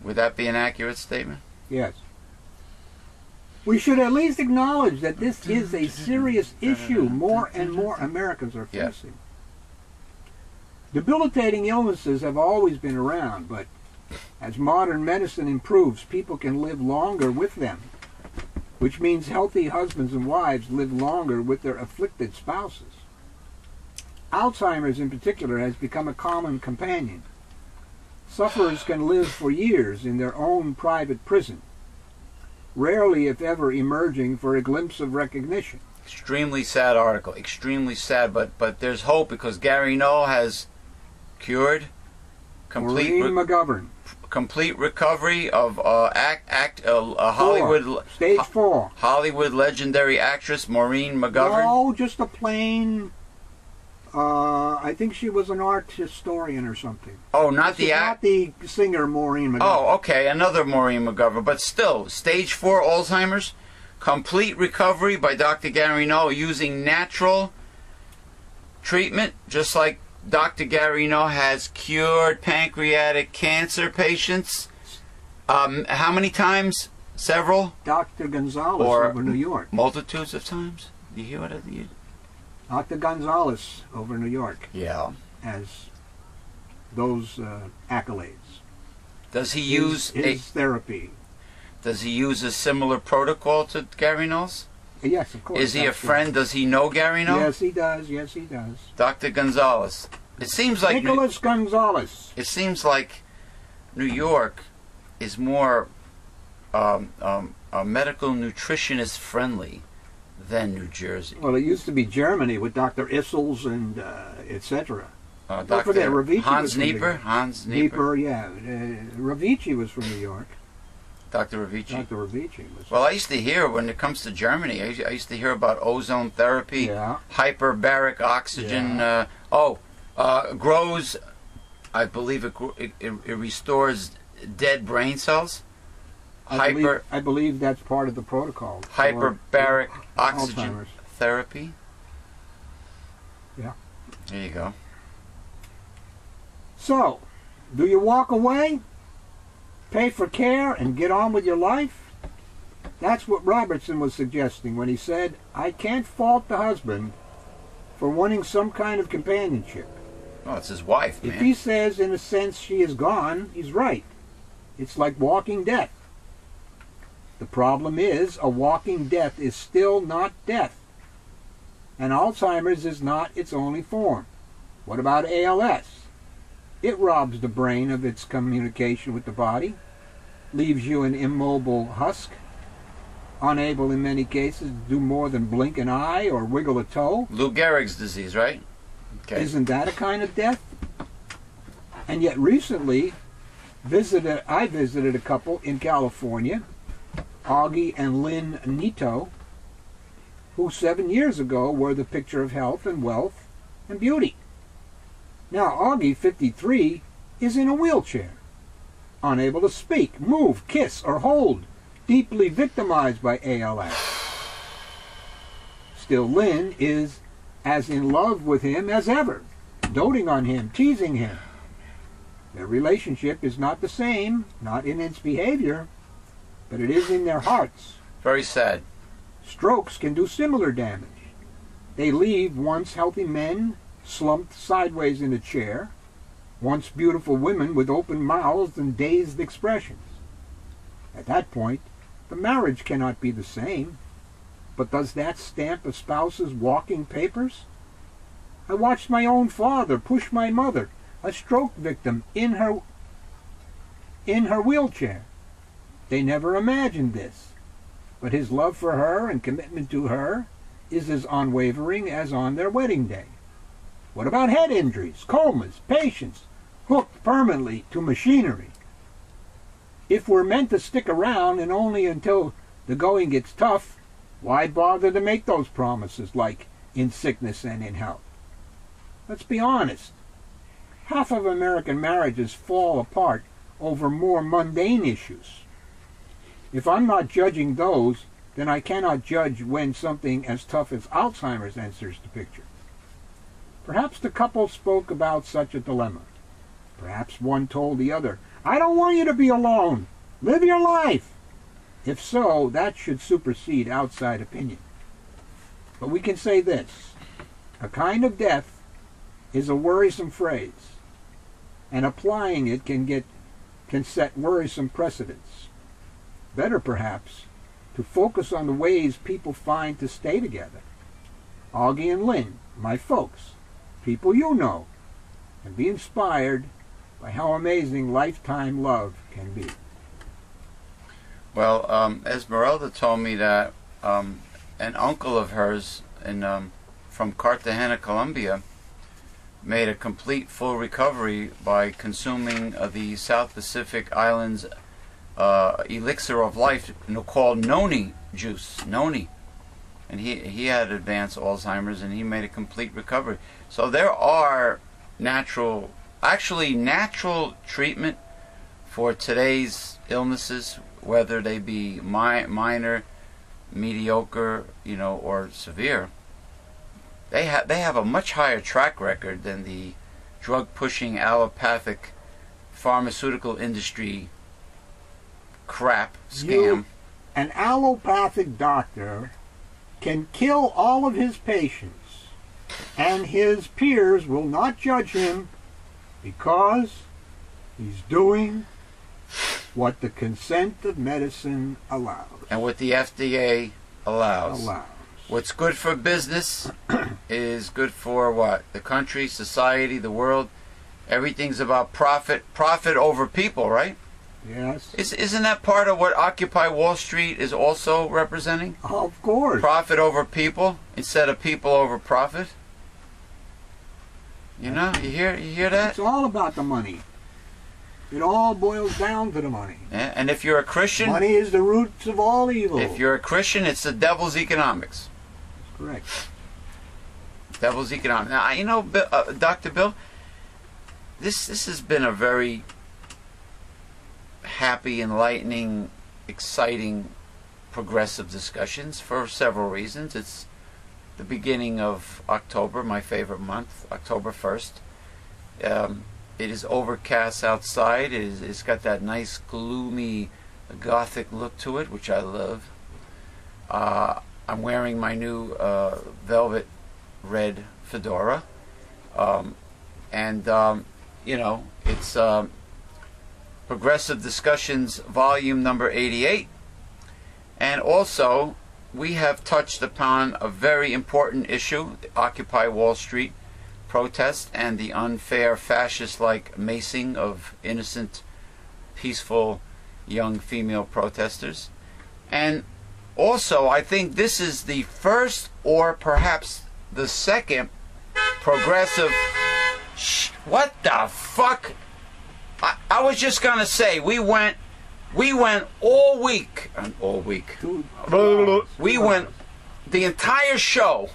Would that be an accurate statement? Yes. We should at least acknowledge that this is a serious issue more and more Americans are facing. Debilitating illnesses have always been around, but as modern medicine improves, people can live longer with them. which means healthy husbands and wives live longer with their afflicted spouses. Alzheimer's in particular has become a common companion. Sufferers can live for years in their own private prison, rarely if ever emerging for a glimpse of recognition. Extremely sad article, extremely sad, but there's hope because Gary Null has cured complete recovery of Hollywood stage 4 Hollywood legendary actress Maureen McGovern. No, just a plain. I think she was an art historian or something. Oh, not the singer Maureen McGovern. Oh, okay, another Maureen McGovern, but still, stage 4 Alzheimer's, complete recovery by Dr. Gary Null using natural treatment, just like Dr. Gary Null has cured pancreatic cancer patients. How many times? Several? Dr. Gonzalez over New York. Multitudes of times? Do you hear what Dr. Gonzalez over New York. Yeah. Has those accolades. Does he use his therapy? Does he use a similar protocol to Gary Null's? Yes, of course. Is he a friend? Does he know Gary Null? Yes, he does. Yes, he does. Dr. Gonzalez. It seems like Nicholas Gonzalez. It seems like New York is more medical nutritionist friendly than New Jersey. Well, it used to be Germany with Dr. Issels and etc. Don't forget, Hans Nieper. Yeah. Ravici was from New York. Dr. Ravici. Dr. Ravici was. Well, I used to hear, when it comes to Germany, I used to hear about ozone therapy, hyperbaric oxygen. Grows, I believe it restores dead brain cells. I believe that's part of the protocol. Hyperbaric oxygen Alzheimer's therapy. Yeah. There you go. So, do you walk away, pay for care, and get on with your life? That's what Robertson was suggesting when he said, I can't fault the husband for wanting some kind of companionship. Oh, it's his wife, man. If he says, in a sense, she is gone, he's right. It's like walking death. The problem is, a walking death is still not death. And Alzheimer's is not its only form. What about ALS? It robs the brain of its communication with the body, leaves you an immobile husk, unable in many cases to do more than blink an eye or wiggle a toe. Lou Gehrig's disease, right? Okay. Isn't that a kind of death? And yet recently, I visited a couple in California, Augie and Lynn Nito, who 7 years ago were the picture of health and wealth and beauty. Now Augie, 53, is in a wheelchair, unable to speak, move, kiss, or hold, deeply victimized by ALS. Still, Lynn is as in love with him as ever, doting on him, teasing him. Their relationship is not the same, not in its behavior, but it is in their hearts. Very sad. Strokes can do similar damage. They leave once healthy men slumped sideways in a chair, once beautiful women with open mouths and dazed expressions. At that point, the marriage cannot be the same. But does that stamp a spouse's walking papers? I watched my own father push my mother, a stroke victim, in her wheelchair. They never imagined this, but his love for her and commitment to her is as unwavering as on their wedding day. What about head injuries, comas, patients hooked permanently to machinery? If we're meant to stick around and only until the going gets tough, why bother to make those promises like in sickness and in health? Let's be honest. Half of American marriages fall apart over more mundane issues. If I'm not judging those, then I cannot judge when something as tough as Alzheimer's enters the picture. Perhaps the couple spoke about such a dilemma. Perhaps one told the other, I don't want you to be alone. Live your life. If so, that should supersede outside opinion. But we can say this. A kind of death is a worrisome phrase, and applying it can set worrisome precedents. Better, perhaps, to focus on the ways people find to stay together. Augie and Lynn, my folks, people you know, and be inspired by how amazing lifetime love can be. Well, Esmeralda told me that an uncle of hers from Cartagena, Colombia, made a complete full recovery by consuming the South Pacific Islands elixir of life called noni juice, noni. And he had advanced Alzheimer's, and he made a complete recovery. So there are natural treatment for today's illnesses, whether they be minor, mediocre, or severe. They have a much higher track record than the drug-pushing allopathic pharmaceutical industry crap scam. An allopathic doctor can kill all of his patients, and his peers will not judge him because he's doing what the consent of medicine allows. And what the FDA allows. What's good for business is good for what? The country, society, the world. Everything's about profit. Profit over people, right? Yes. Isn't that part of what Occupy Wall Street is also representing? Of course. Profit over people instead of people over profit. You hear that? It's all about the money. It all boils down to the money. Yeah, and if you're a Christian, money is the roots of all evil. If you're a Christian, it's the devil's economics. Correct. Devil's economics. Now, Dr. Bill, this has been a very happy, enlightening, exciting, progressive discussions for several reasons. It's the beginning of October, my favorite month, October 1st. It is overcast outside. It's got that nice, gloomy, gothic look to it, which I love. I'm wearing my new velvet red fedora. It's Progressive Discussions Volume number 88. And also, we have touched upon a very important issue, the Occupy Wall Street protest and the unfair fascist-like macing of innocent, peaceful, young female protesters. And also, I think this is the first, or perhaps the second, progressive... What the fuck? I was just gonna say, we went all week. We went the entire show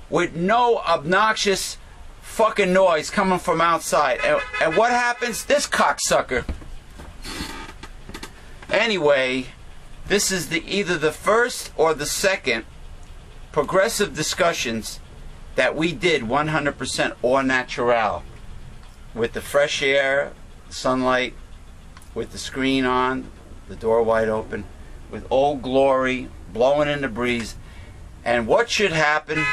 with no obnoxious fucking noise coming from outside. And what happens? This cocksucker. Anyway, this is either the first or the second progressive discussions that we did 100% au naturel, with the fresh air, sunlight, with the screen on, the door wide open, with Old Glory blowing in the breeze. And what should happen?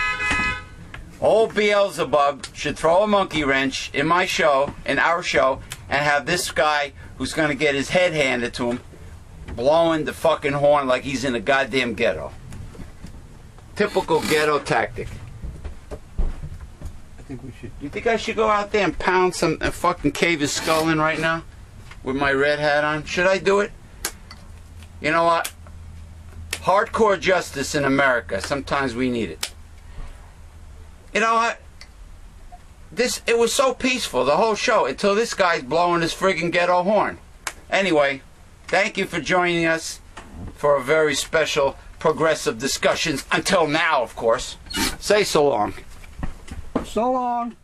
Old Beelzebub should throw a monkey wrench in my show, in our show, and have this guy who's going to get his head handed to him blowing the fucking horn like he's in a goddamn ghetto. Typical ghetto tactic. I think we should. You think I should go out there and pound some and fucking cave his skull in right now with my red hat on? Should I do it? You know what? Hardcore justice in America. Sometimes we need it. You know what? It was so peaceful, the whole show, until this guy's blowing his friggin' ghetto horn. Anyway, thank you for joining us for a very special progressive discussions. Until now, of course. Say so long. So long.